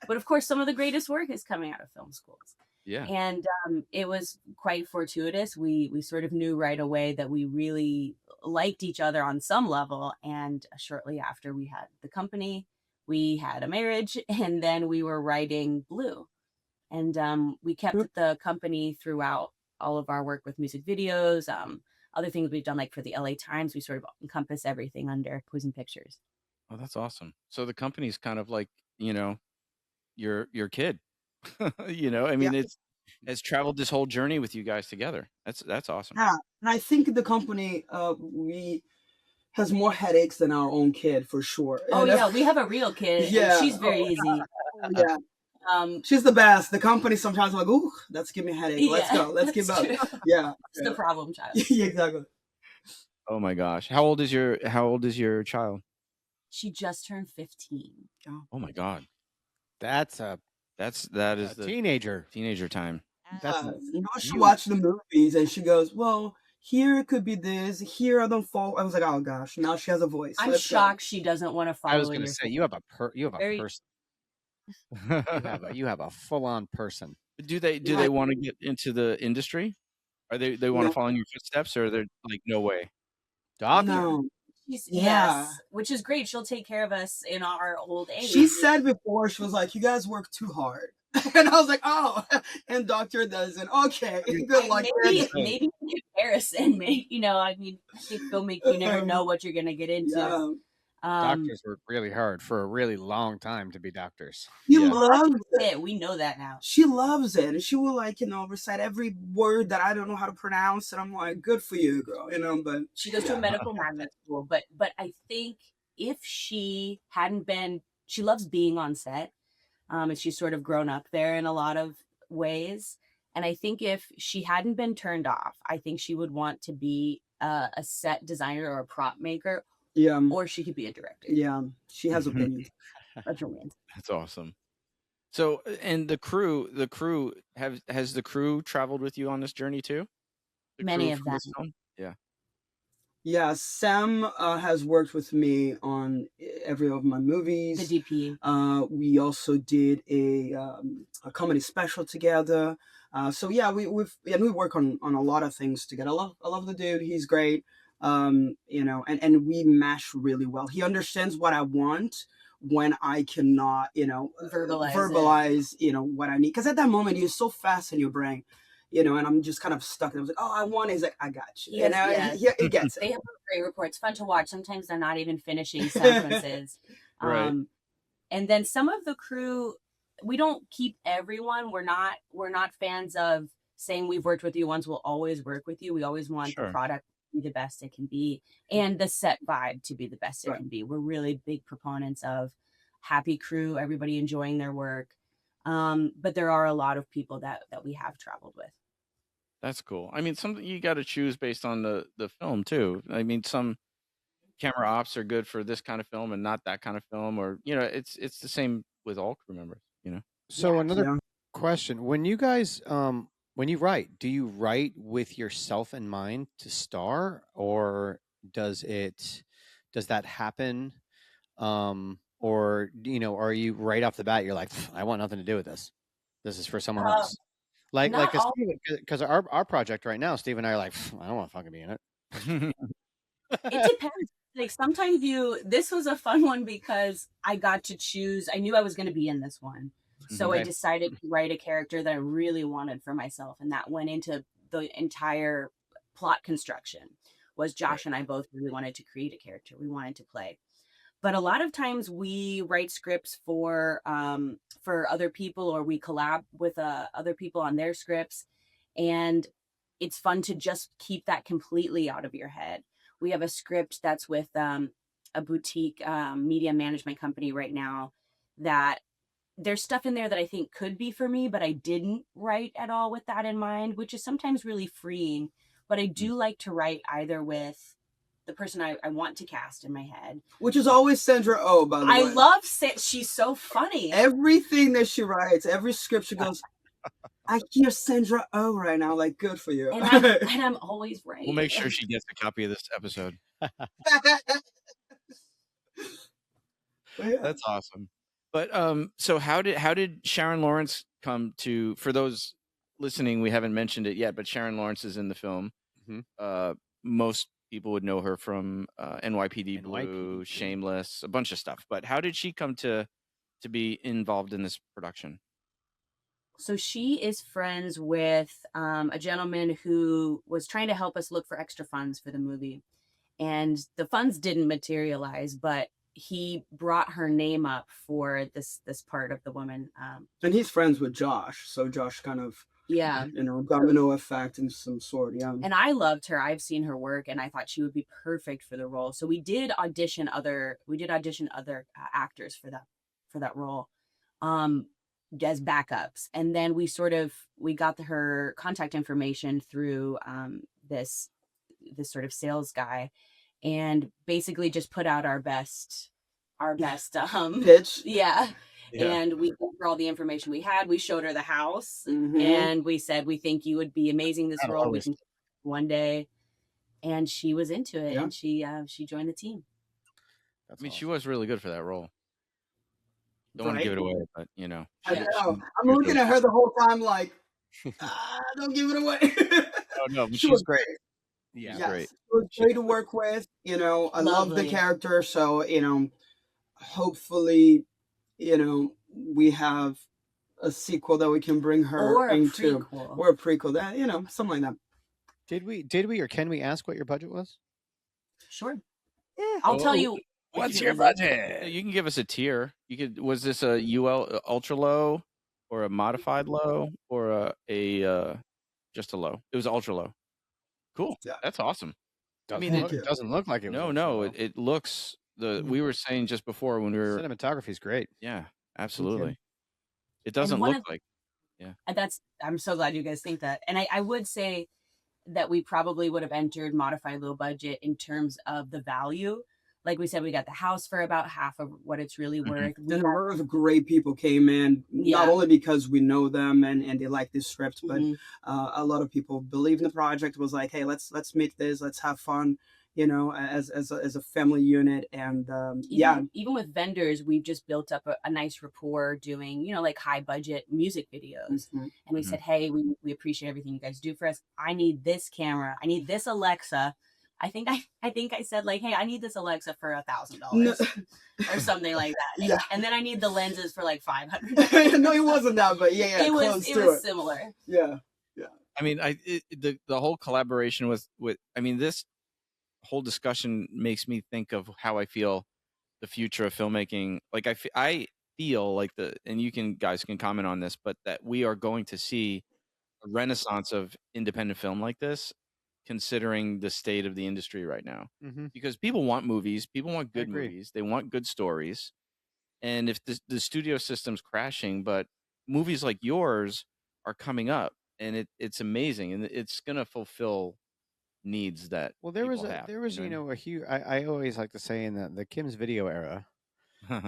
But of course, some of the greatest work is coming out of film schools. Yeah. And it was quite fortuitous. We sort of knew right away that we really liked each other on some level. And shortly after, we had the company, we had a marriage, and then we were writing Blue. And we kept the company throughout all of our work with music videos, other things we've done, like for the LA Times, we sort of encompass everything under Poison Pictures. Oh, that's awesome. So the company's kind of like, your kid. I mean, it's traveled this whole journey with you guys together. That's awesome. Yeah, and I think the company we has more headaches than our own kid for sure. Oh yeah, we have a real kid. Yeah. And she's very easy. Yeah. She's the best. The company sometimes I'm like, ooh, that's giving me a headache. Let's go. Let's give up. Yeah. It's the problem child. Yeah, exactly. Oh my gosh. How old is your child? She just turned 15. Oh my God. That is the teenager time. She watched the movies and she goes, well, here it could be this. Here I don't follow. I was like, oh gosh, now she has a voice. I'm shocked she doesn't want to follow. I was going to say you have a person. You have a full-on person. Do they want to get into the industry? Are they want to follow in your footsteps, or they're like, no way? Doctor. No. Yes, which is great. She'll take care of us in our old age. She said before, she was like, you guys work too hard. And I was like, oh, and doctor doesn't. Okay, good luck. Maybe in comparison, I think filmmaking, you never know what you're going to get into. Yeah. Doctors work really hard for a really long time to be doctors. She loves it. We know that now. She loves it. And she will recite every word that I don't know how to pronounce. And I'm like, good for you, girl. But she goes to a medical magnet school. But I think if she hadn't been, she loves being on set. And she's sort of grown up there in a lot of ways. And I think if she hadn't been turned off, I think she would want to be a set designer or a prop maker. Yeah. Or she could be a director. Yeah. She has opinions. That's romance. That's awesome. So, and the crew, has the crew traveled with you on this journey too? Many of them. Yeah. Yeah, Sam has worked with me on every of my movies. The DP. We also did a comedy special together. So yeah, we work on a lot of things together. I love the dude. He's great. And we mesh really well. He understands what I want when I cannot, verbalize what I need. Because at that moment, you're so fast in your brain. And I'm just kind of stuck. And I was like, oh, I want it. He's like, I got you. He gets it. They have a great report. It's fun to watch. Sometimes they're not even finishing sequences. Right. And then some of the crew, we don't keep everyone. We're not fans of saying we've worked with you once, we'll always work with you. We always want the product to be the best it can be and the set vibe to be the best it can be. We're really big proponents of happy crew, everybody enjoying their work. But there are a lot of people that we have traveled with. That's cool. I mean, something you got to choose based on the film too. I mean, some camera ops are good for this kind of film and not that kind of film, or it's the same with all crew members. So another question: when you guys when you write, do you write with yourself in mind to star, or does that happen? Or are you right off the bat, you're like, I want nothing to do with this. This is for someone else. Because our project right now, Steve and I are like, I don't want to fucking be in it. It depends. Like sometimes this was a fun one because I got to choose. I knew I was going to be in this one. So I decided to write a character that I really wanted for myself. And that went into the entire plot construction. Was Josh and I both really wanted to create a character we wanted to play. But a lot of times we write scripts for other people, or we collab with other people on their scripts. And it's fun to just keep that completely out of your head. We have a script that's with a boutique media management company right now that there's stuff in there that I think could be for me, but I didn't write at all with that in mind, which is sometimes really freeing. But I do like to write either with the person I want to cast in my head. Which is always Sandra Oh, by the way. I love she's so funny. Everything that she writes, every script she goes, I hear Sandra Oh right now, like, good for you. And I'm always right. We'll make sure she gets a copy of this episode. That's awesome. But so how did Sharon Lawrence come to, for those listening, we haven't mentioned it yet, but Sharon Lawrence is in the film. Mm-hmm. Most people would know her from NYPD Blue, Shameless, a bunch of stuff. But how did she come to be involved in this production? So she is friends with a gentleman who was trying to help us look for extra funds for the movie. And the funds didn't materialize, but he brought her name up for this part of the woman. And he's friends with Josh, so Josh kind of, Yeah. domino effect in some sort. Yeah. And I loved her. I've seen her work, and I thought she would be perfect for the role. So we did audition other actors for that role. As backups, and then we got her contact information through this sort of sales guy, and basically just put out our best pitch. yeah. And we gave her all the information we had. We showed her the house, and we said, we think you would be amazing this role. We can one day. And she was into it, and she joined the team. I mean, she was really good for that role. Don't want to give it away, but I know. I'm looking at her the whole time like, don't give it away. Oh no, she was great. Yeah, yes. great. It was great to work with. I love the character. So, hopefully, we have a sequel that we can bring her into, or a prequel that, something like that. Did we, or can we ask what your budget was? Sure. Yeah. I'll tell you. What's your budget? You can give us a tier. Was this a UL ultra low, or a modified low, or a just a low? It was ultra low. Cool. Yeah. That's awesome. It doesn't look like it. No. It looks we were saying just before when we were cinematography is great. Yeah, absolutely. It doesn't look like. Yeah. I'm so glad you guys think that. And I would say that we probably would have entered modified low budget in terms of the value. Like we said, we got the house for about half of what it's really worth. Then a lot of great people came in, not only because we know them and they like this script, but a lot of people believed in the project. Was like, hey, let's make this, let's have fun, as a family unit. And even with vendors, we've just built up a nice rapport doing, like high budget music videos. And we said, hey, we appreciate everything you guys do for us. I need this camera. I need this Alexa. I think I said, like, hey, I need this Alexa for $1,000 or something like that. Yeah. And then I need the lenses for like $500. No, it wasn't that, but it was similar. Yeah. I mean, the whole collaboration with this whole discussion makes me think of how I feel the future of filmmaking. Like I feel like and you guys can comment on this, but that we are going to see a renaissance of independent film like this, considering the state of the industry right now. Because people want movies, people want good movies, they want good stories. And if the studio system's crashing, but movies like yours are coming up, and it's amazing, and it's going to fulfill needs that there was a huge, I always like to say, in the Kim's Video era,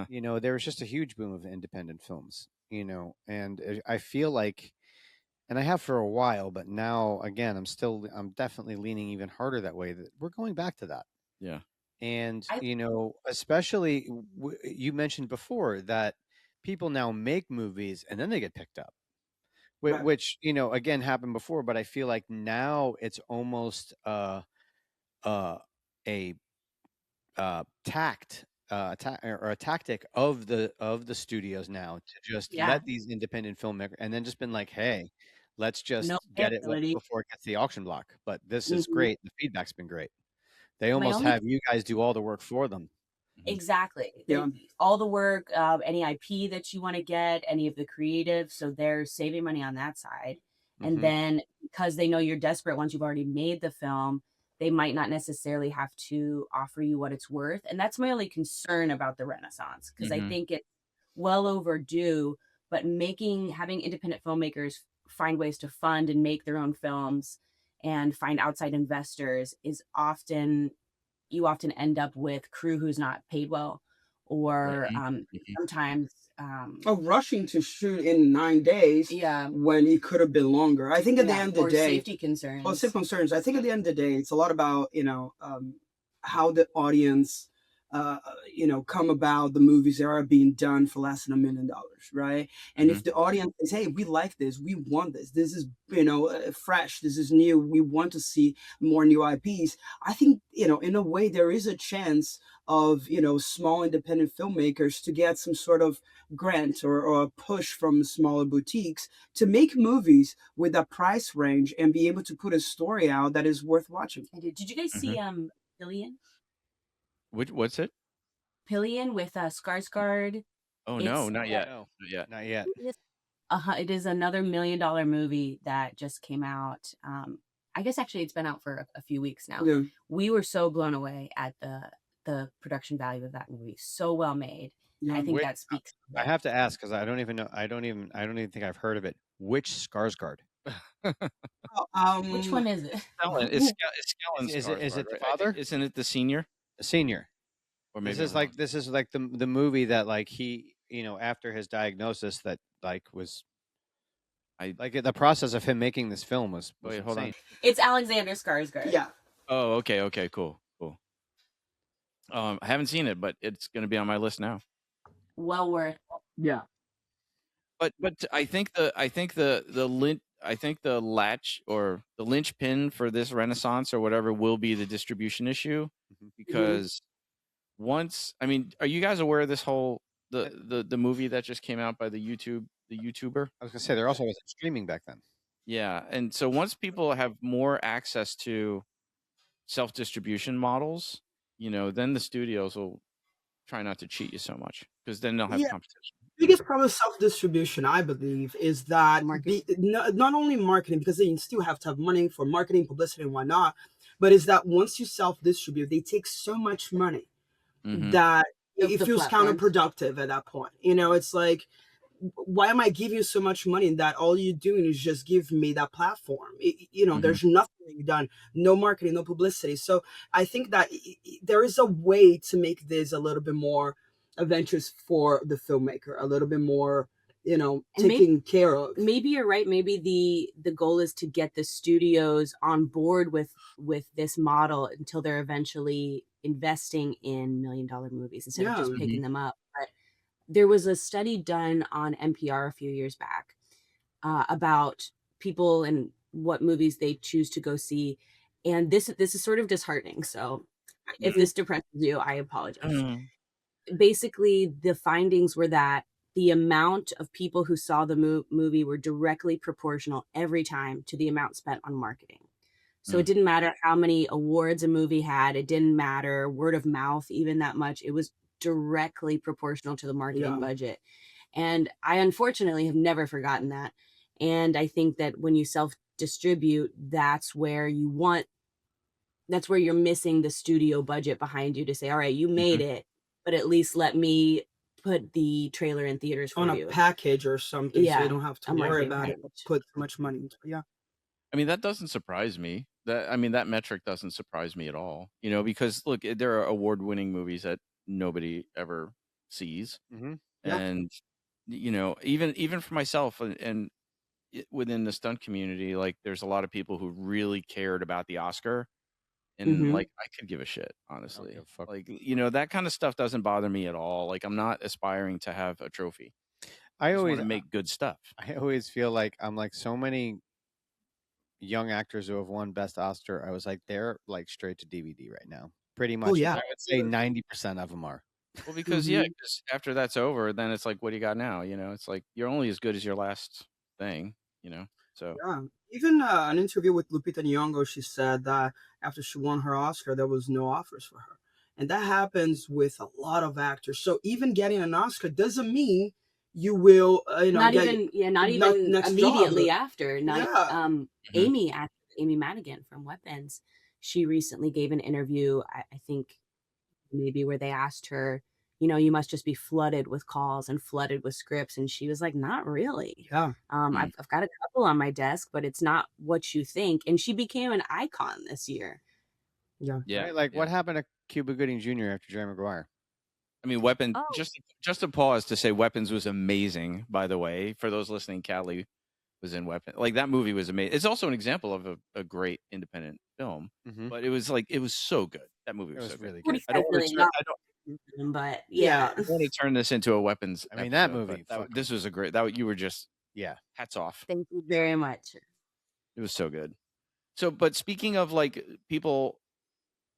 there was just a huge boom of independent films, and I feel like, and I have for a while, but now again, I'm definitely leaning even harder that way, that we're going back to that. Yeah. And, especially you mentioned before that people now make movies and then they get picked up, which, again, happened before, but I feel like now it's almost a tactic of the studios now to just let these independent filmmakers, and then just been like, hey, let's just get it before it gets the auction block. But this is great. The feedback's been great. They almost have you guys do all the work for them. Exactly. Yeah. All the work, any IP that you want to get, any of the creative. So they're saving money on that side. And then because they know you're desperate once you've already made the film, they might not necessarily have to offer you what it's worth. And that's my only concern about the Renaissance, because I think it's well overdue, but having independent filmmakers find ways to fund and make their own films and find outside investors you often end up with crew who's not paid well, or sometimes rushing to shoot in 9 days when it could have been longer. I think at the end of the day, safety concerns. I think at the end of the day, it's a lot about how the audience come about the movies that are being done for less than $1 million, right? And if Mhm. the audience says, "Hey, we like this, we want this. This is fresh. This is new. We want to see more new IPs." I think in a way there is a chance of small independent filmmakers to get some sort of grant or a push from smaller boutiques to make movies with a price range and be able to put a story out that is worth watching. I did. Did you guys Mhm. see Pillion? What's it? Pillion with Skarsgård. Oh no, It's not yet. No, Not yet. not yet. it is another $1 million movie that just came out. I guess actually it's been out for a few weeks now. Yeah. We were so blown away at the production value of that movie. So well made. Yeah. I think Which- that speaks. I have to ask because I don't even know. I don't even think I've heard of it. Which Skarsgård? Which one is it? It's Stellan Is it Skarsgård, the right? I think- father? Isn't it the senior? The senior. Or maybe This is like the movie that like he after his diagnosis that like was like the process of him making this film was Wait, hold on. insane. It's Alexander Skarsgård. Yeah. Oh, okay, cool. I haven't seen it, but it's going to be on my list now. Well worth. Yeah. But I think the latch or the linchpin for this renaissance or whatever will be the distribution issue, because once, I mean, are you guys aware of this whole the movie that just came out by the YouTuber? I was gonna say there also wasn't streaming back then. Yeah, and so once people have more access to self-distribution models, then the studios will try not to cheat you so much, because then they'll have competition. Biggest problem with self-distribution, I believe, is that Marketing. not only marketing, because you still have to have money for marketing, publicity, and whatnot, but is that once you self-distribute, they take so much money Mhm. that Of it the feels platforms. counterproductive at that point. It's like, why am I giving you so much money that all you're doing is just give me that platform? There's nothing being done, no marketing, no publicity. So I think that there is a way to make this a little bit more adventurous for the filmmaker, a little bit more, And taken care of. Maybe you're right. Maybe the goal is to get the studios on board with this model until they're eventually investing in $1 million movies instead of just Yeah. picking them up. But there was a study done on NPR a few years back about people and what movies they choose to go see, and this is sort of disheartening. So if this depresses you, I apologize. Mhm. Basically, the findings were that the amount of people who saw the movie were directly proportional every time to the amount spent on marketing. So it didn't matter how many awards a movie had. It didn't matter word of mouth even that much. It was directly proportional to the marketing budget. And I unfortunately have never forgotten that. And I think that when you self-distribute, that's where you're missing the studio budget behind you to say, all right, you made it, but at least let me put the trailer in theaters for On you. a package or something, so you don't have to a worry marketing about it, package. put so much money into it. Yeah. I mean, that doesn't surprise me. That metric doesn't surprise me at all. Because look, there are award-winning movies that nobody ever sees, Yeah. and even for myself and within the stunt community, like there's a lot of people who really cared about the Oscar, and like I could give a shit, honestly. give a fuck. Like that kind of stuff doesn't bother me at all. Like I'm not aspiring to have a trophy. I just want always to make good stuff. I always feel like I'm like so many young actors who have won Best Oscar. I was like they're like straight to DVD right now. Pretty much. yeah. I would say 90% of them are. Well, because because after that's over, then it's like, what do you got now? It's like you're only as good as your last thing. So Yeah. Even an interview with Lupita Nyong'o, she said that after she won her Oscar, there was no offers for her, and that happens with a lot of actors. So even getting an Oscar doesn't mean you will, not get even next immediately job. after. Yeah. Amy Madigan from Weapons, she recently gave an interview, I think maybe where they asked her, you must just be flooded with calls and flooded with scripts, and she was like, not really. Yeah. I've got a couple on my desk, but it's not what you think. And she became an icon this year. Yeah. yeah. Right? Like what happened to Cuba Gooding Jr. after Jerry Maguire? I mean, Weapons. Oh. Just to pause to say, Weapons was amazing. By the way, for those listening, Callie was in Weapons. Like that movie was amazing. It's also an example of a great independent film. But it was so good. That movie was so really good. good. I don't but Yeah. I want to turn this into a weapons. I mean, that episode, but movie, this was a great. That you were just yeah. hats off. Thank you very much. It was so good. So, but speaking of like people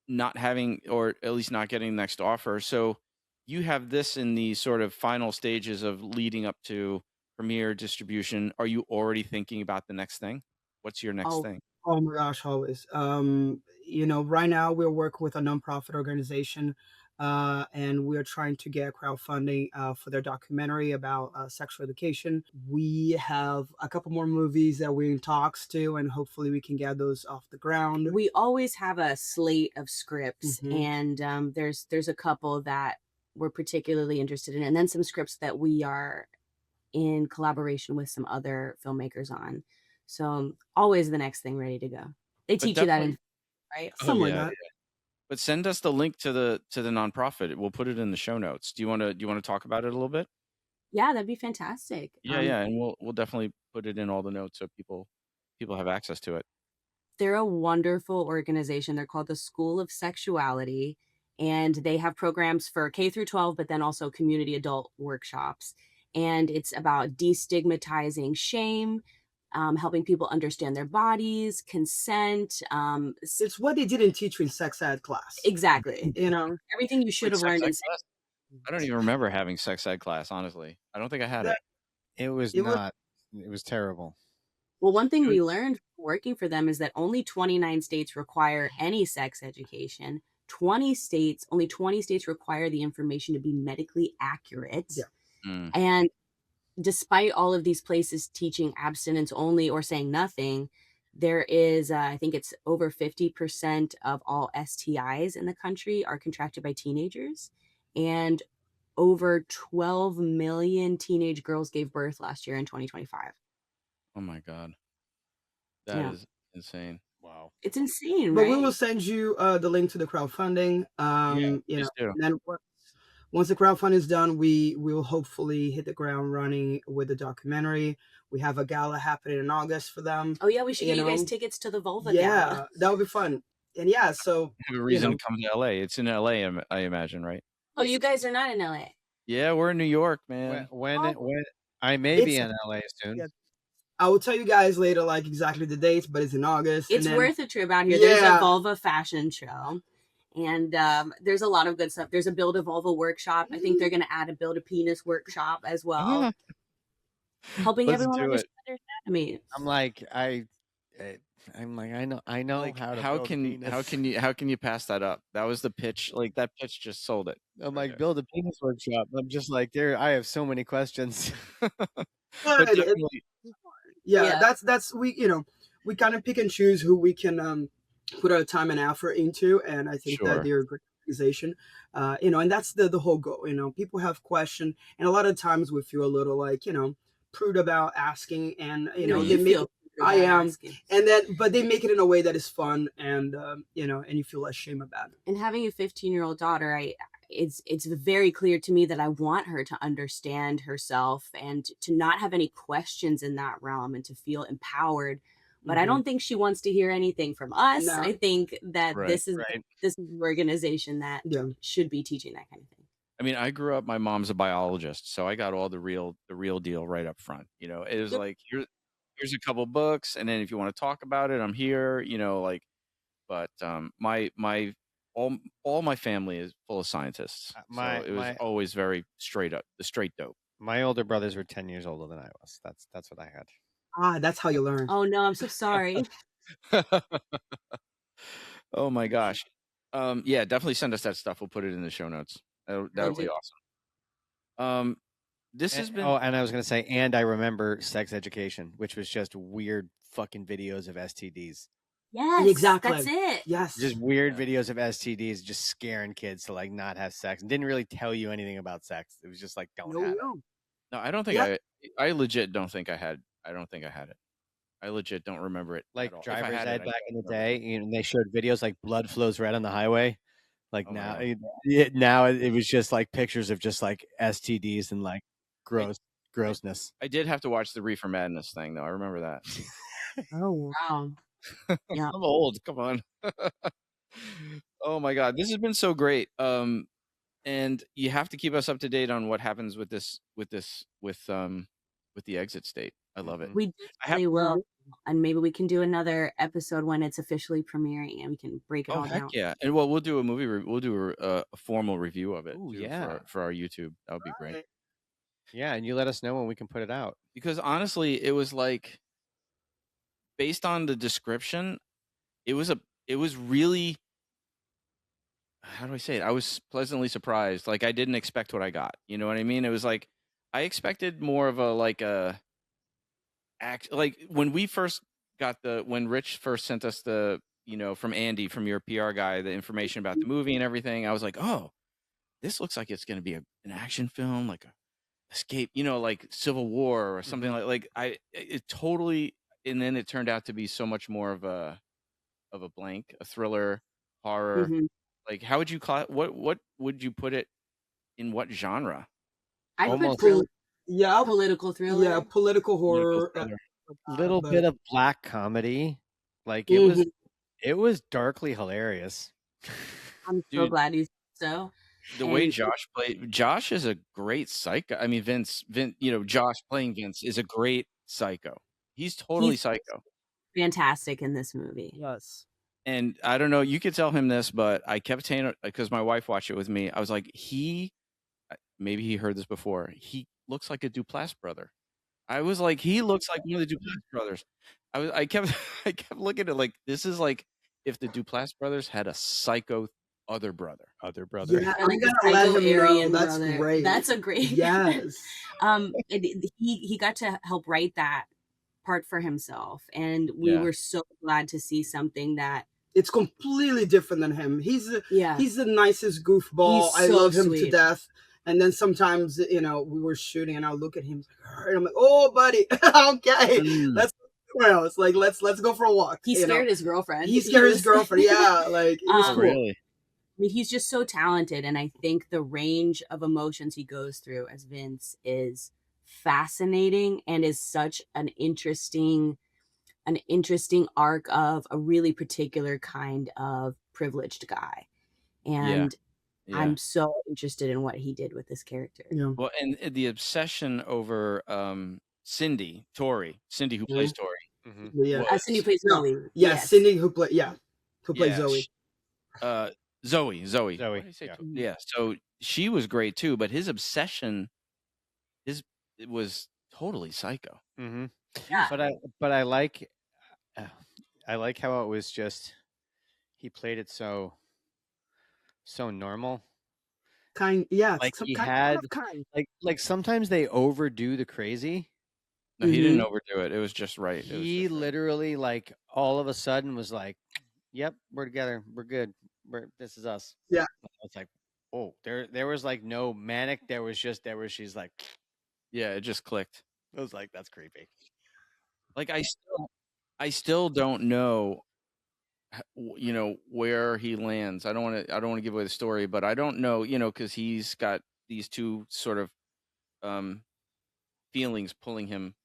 not having, or at least not getting next offer, so you have this in the sort of final stages of leading up to premiere distribution. Are you already thinking about the next thing? What's your next Oh, thing? Oh my gosh, always. Right now we're working with a nonprofit organization, and we're trying to get crowdfunding for their documentary about sexual education. We have a couple more movies that we're in talks to, and hopefully we can get those off the ground. we always have a slate of scripts, Mhm. and there's a couple that we're particularly interested in, and then some scripts that we are in collaboration with some other filmmakers on. So always the next thing ready to go. They But teach you that definitely, in right? oh Something like yeah, that. but send us the link to the nonprofit. We'll put it in the show notes. Do you want to talk about it a little bit? Yeah, that'd be fantastic. Yeah, and we'll definitely put it in all the notes so people have access to it. They're a wonderful organization. They're called the School of Sexuality, and they have programs for K through 12, but then also community adult workshops. And it's about destigmatizing shame, helping people understand their bodies, consent. It's what they didn't teach you in sex ed class. Exactly. You know, Everything you should Wait, have learned in sex ed class? I don't even remember having sex ed class. Honestly, I don't think I had it. It was It was- not. It was terrible. Well, one thing we learned working for them is that only 29 states require any sex education. Only 20 states require the information to be medically accurate. Yeah. Mm. And despite all of these places teaching abstinence only or saying nothing, there is, I think it's over 50% of all STIs in the country are contracted by teenagers. And over 12 million teenage girls gave birth last year in 2025. Oh my god, that is insane. Wow. It's insane, But right? we will send you the link to the crowdfunding. Please do. And then once the crowdfunding is done, we will hopefully hit the ground running with the documentary. We have a gala happening in August for them. Oh yeah, we should get you guys know? tickets to the Vulva Yeah, Gala. that would be fun. And yeah, so Have a reason to come to LA. It's in LA, I imagine, right? Oh, you guys are not in LA. Yeah, we're in New York, man. When I may be It's- in LA soon. Yeah. I will tell you guys later, like exactly the dates, but it's in August. It's and then, worth a trip out here. There's a Yeah. vulva fashion show. And there's a lot of good stuff. There's a build a vulva workshop. I think they're going to add a build a penis workshop as well. Helping Let's everyone do understand their anatomy. I'm like I know Like, how to how build a can penis. you pass that up? That was the pitch. Like that pitch just sold it. I'm right like, build a penis workshop. I'm just like, I have so many questions. But Good. definitely, Yeah, Yeah. that's we we kind of pick and choose who we can put our time and effort into, and I think Sure. that they're a great organization. And that's the whole goal. People have questions, and a lot of times we feel a little like prude about asking, and No, they you make feel I bad am. asking. but they make it in a way that is fun, and and you feel less shame about it. And having a 15-year-old daughter, it's very clear to me that I want her to understand herself and to not have any questions in that realm and to feel empowered. But I Mhm. don't think she wants to hear anything from us. No. I think that Right, this is right. the organization that Yeah. should be teaching that kind of thing. I mean, I grew up. My mom's a biologist, so I got all the real deal right up front. It was Yep. like here's a couple books, and then if you want to talk about it, I'm here. Like, but all my family is full of scientists, so it was always very straight up, the straight dope. My older brothers were 10 years older than I was. That's what I had. That's how you learn. Oh no, I'm so sorry. Oh my gosh. Yeah, definitely send us that stuff. We'll put it in the show notes. That would be do. awesome. This has been and I was gonna say, and I remember sex education, which was just weird fucking videos of STDs. Yes, Exactly. that's it. Yes. Just weird videos of STDs, just scaring kids to like not have sex, and didn't really tell you anything about sex. It was just like, don't have it. No, I don't think Yeah. I legit don't think I had. I don't think I had it. I legit don't remember it. Like at all. If I driver's had it, ed I back don't in the remember. day, they showed videos like blood flows red on the highway. Like Oh, now, yeah. now it was just like pictures of just like STDs and like grossness. I did have to watch the Reefer Madness thing though. I remember that. Oh. Wow. Yeah. I'm old. Come on. Oh my god, this has been so great. and you have to keep us up to date on what happens with the exit state. I love it. We definitely will. And maybe we can do another episode when it's officially premiering and we can break it all heck down. yeah. And well, we'll do a movie. We'll do a formal review of it. Ooh, too, yeah. for our YouTube. That would be great. Yeah, and you let us know when we can put it out. Because honestly, it was like, based on the description, it was really, how do I say it? I was pleasantly surprised. Like, I didn't expect what I got. You know what I mean? It was like, I expected more of like when we first got when Rich first sent us from Andy, from your PR guy, the information about the movie and everything, I was like, oh, this looks like it's going to be an action film, like a escape, like Civil War or something it totally, and then it turned out to be so much more of a blank, a thriller, horror. Mhm. Like, how would you what would you put it in? What genre? I Almost- put Yeah, political thriller. yeah, political Political horror. thriller. Little but- bit of black comedy. Like it was darkly hilarious. I'm so Dude. glad you said so. The way And- Josh is a great psycho. I mean, Vince, Josh playing Vince is a great psycho. He's totally He's- psycho. Fantastic in this movie. Yes. And I don't know, you could tell him this, but I kept saying, because my wife watched it with me, I was like, maybe he heard this before, he looks like a Duplass brother. I was like, he looks like one of the Duplass brothers. I kept looking at, like, this is like if the Duplass brothers had a psycho other brother. Yeah, Or like I'm the gonna let him know. Psycho-Aryan That's brother. great. That's a great. Yes. He got to help write that part for himself, and we Yeah. were so glad to see something that. It's completely different than him. He's Yeah. the nicest goofball. He's I so love him to sweet. death. And then sometimes, we were shooting and I'll look at him and I'm like, oh, buddy, okay, let's it's like let's go for a walk. He scared his girlfriend. He scared his girlfriend. Yeah, like it was Oh, cool. Really? I mean, he's just so talented, and I think the range of emotions he goes through as Vince is fascinating and is such an interesting arc of a really particular kind of privileged guy. And Yeah. I'm so interested in what he did with this character. Yeah. Well, and the obsession over Cindy who plays Tori. Yeah. Well, Cindy plays No, Zoe. Yeah, Yes. Cindy who plays Zoe. Zoe. Zoe, Why did I say yeah. Tori? Yeah. So she was great too, but his obsession, it was totally psycho. Mm-hmm. Yeah. But I like how it was just he played it so normal. Yeah, Like some he kind had of kind. like sometimes they overdo the crazy. No, he didn't overdo it. It was just right. It was He just right. literally like all of a sudden was like, "Yep, we're together. We're good. This is us." Yeah. It's like, oh, there was like no manic. She's like, Yeah, it just clicked. I was like, that's creepy. Like, I still don't know, where he lands. I don't want to give away the story, but I don't know, because he's got these two sort of feelings pulling him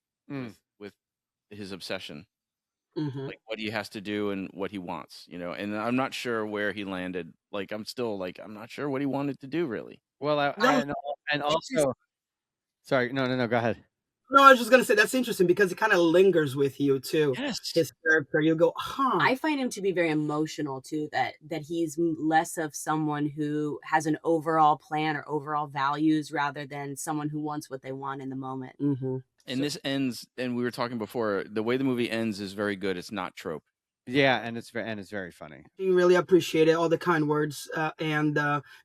with his obsession, like what he has to do and what he wants, and I'm not sure where he landed. Like, I'm still like, I'm not sure what he wanted to do really. Well, and also, sorry, no, go ahead. No, I was just gonna say that's interesting because it kind of lingers with you too. Yes. His character, you go, huh? I find him to be very emotional too. That he's less of someone who has an overall plan or overall values, rather than someone who wants what they want in the moment. Mm-hmm. And this ends, and we were talking before, the way the movie ends is very good. It's not trope. Yeah, and it's very funny. You really appreciate it, all the kind words, and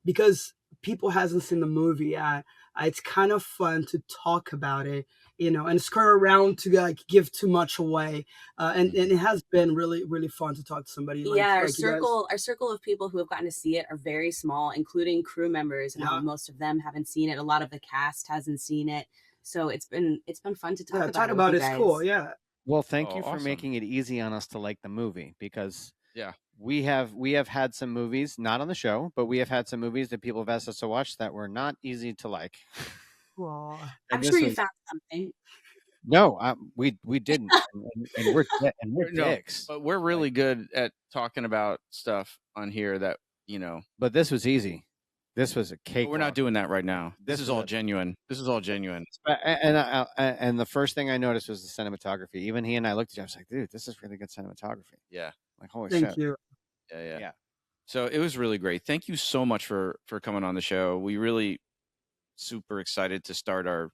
because people hasn't seen the movie, it's kind of fun to talk about it, and skirt around to like give too much away, and it has been really really fun to talk to somebody. Our you guys. circle of people who have gotten to see it are very small, including crew members, and Yeah. most of them haven't seen it. A lot of the cast hasn't seen it, so it's been fun to talk Yeah, about. talk it about with it's you cool. guys. Yeah. Well, thank Oh, you for awesome. making it easy on us to like the movie, because Yeah. we have had some movies, not on the show, but we have had some movies that people have asked us to watch that were not easy to like. Aw. And I'm this sure you was- found something. No, we didn't, and we're No, dicks. but we're really good at talking about stuff on here that, But this was easy. This was a cake. We're not doing that right now. This is all a- genuine. This is all genuine. And the first thing I noticed was the cinematography. Even he and I looked at each other. I was like, dude, this is really good cinematography. Yeah. Like, holy Thank shit. you. Yeah. So it was really great. Thank you so much for coming on the show. We really super excited to start our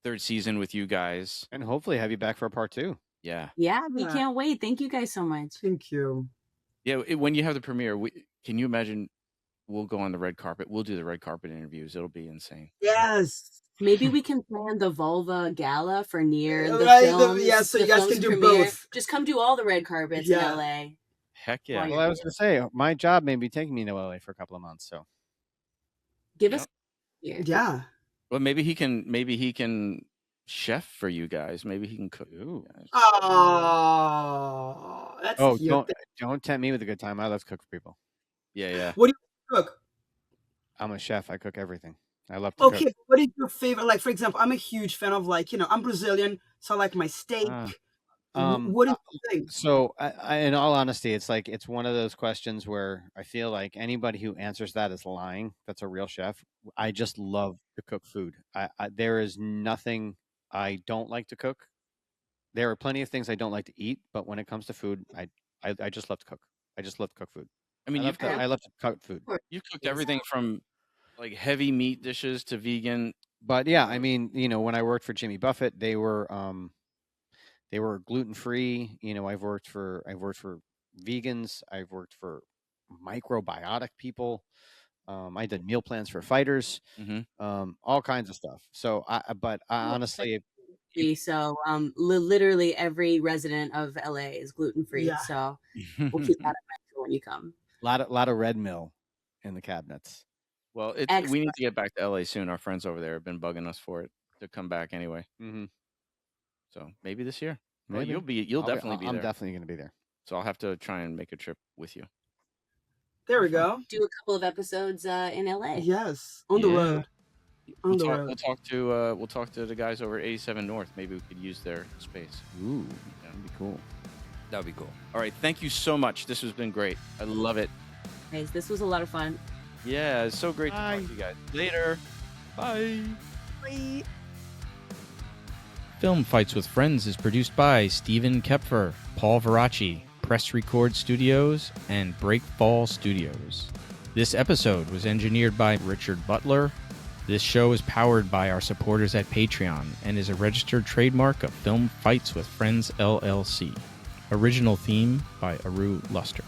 3rd season with you guys. And hopefully have you back for a part 2. Yeah. Yeah, we Yeah. can't wait. Thank you guys so much. Thank you. Yeah. When you have the premiere, can you imagine? We'll go on the red carpet. We'll do the red carpet interviews. It'll be insane. Yes. Maybe we can plan the vulva gala for near the Right, films. so the you guys films can do premiere. both. Just come do all the red carpets in Yeah. LA. Heck yeah. Well, I was going to say, my job may be taking me to LA for a couple of months. So Give Yep. us here. Yeah. Well, maybe he can chef for you guys. Maybe he can cook. Ooh. Oh, that's cute. Don't tempt me with a good time. I love to cook for people. Yeah. What do you cook? I'm a chef. I cook everything. I love to Okay, cook. what is your favorite? Like, for example, I'm a huge fan of I'm Brazilian, so I like my steak. What is the thing? So, in all honesty, it's one of those questions where I feel like anybody who answers that is lying. That's a real chef. I just love to cook food. There is nothing I don't like to cook. There are plenty of things I don't like to eat, but when it comes to food, I just love to cook. I just love to cook food. I mean, I love to cook food. You've cooked everything from like heavy meat dishes to vegan. But yeah, I mean, when I worked for Jimmy Buffett, they were gluten free. I've worked for vegans. I've worked for microbiotic people. I did meal plans for fighters. All kinds of stuff. So, but honestly, so literally every resident of LA is gluten free. Yeah. So we'll keep that in mind for when you come. lot of red mill in the cabinets. Well, we need to get back to LA soon. Our friends over there have been bugging us for it to come back anyway. Mm-hmm. So maybe this year. Maybe. Well, you'll definitely be there. I'm definitely going to be there. So I'll have to try and make a trip with you. There we go. Do a couple of episodes in LA. Yes, on the road. On the road. We'll talk to the guys over at 87 North. Maybe we could use their space. Ooh, that'd be cool. That'd be cool. All right, thank you so much. This has been great. I love it. Guys, this was a lot of fun. Yeah, it's so great to talk to you guys. Later. Bye. Bye. Film Fights with Friends is produced by Stephen Kepfer, Paul Veracci, Press Record Studios, and Breakfall Studios. This episode was engineered by Richard Butler. This show is powered by our supporters at Patreon and is a registered trademark of Film Fights with Friends, LLC. Original theme by Aru Luster.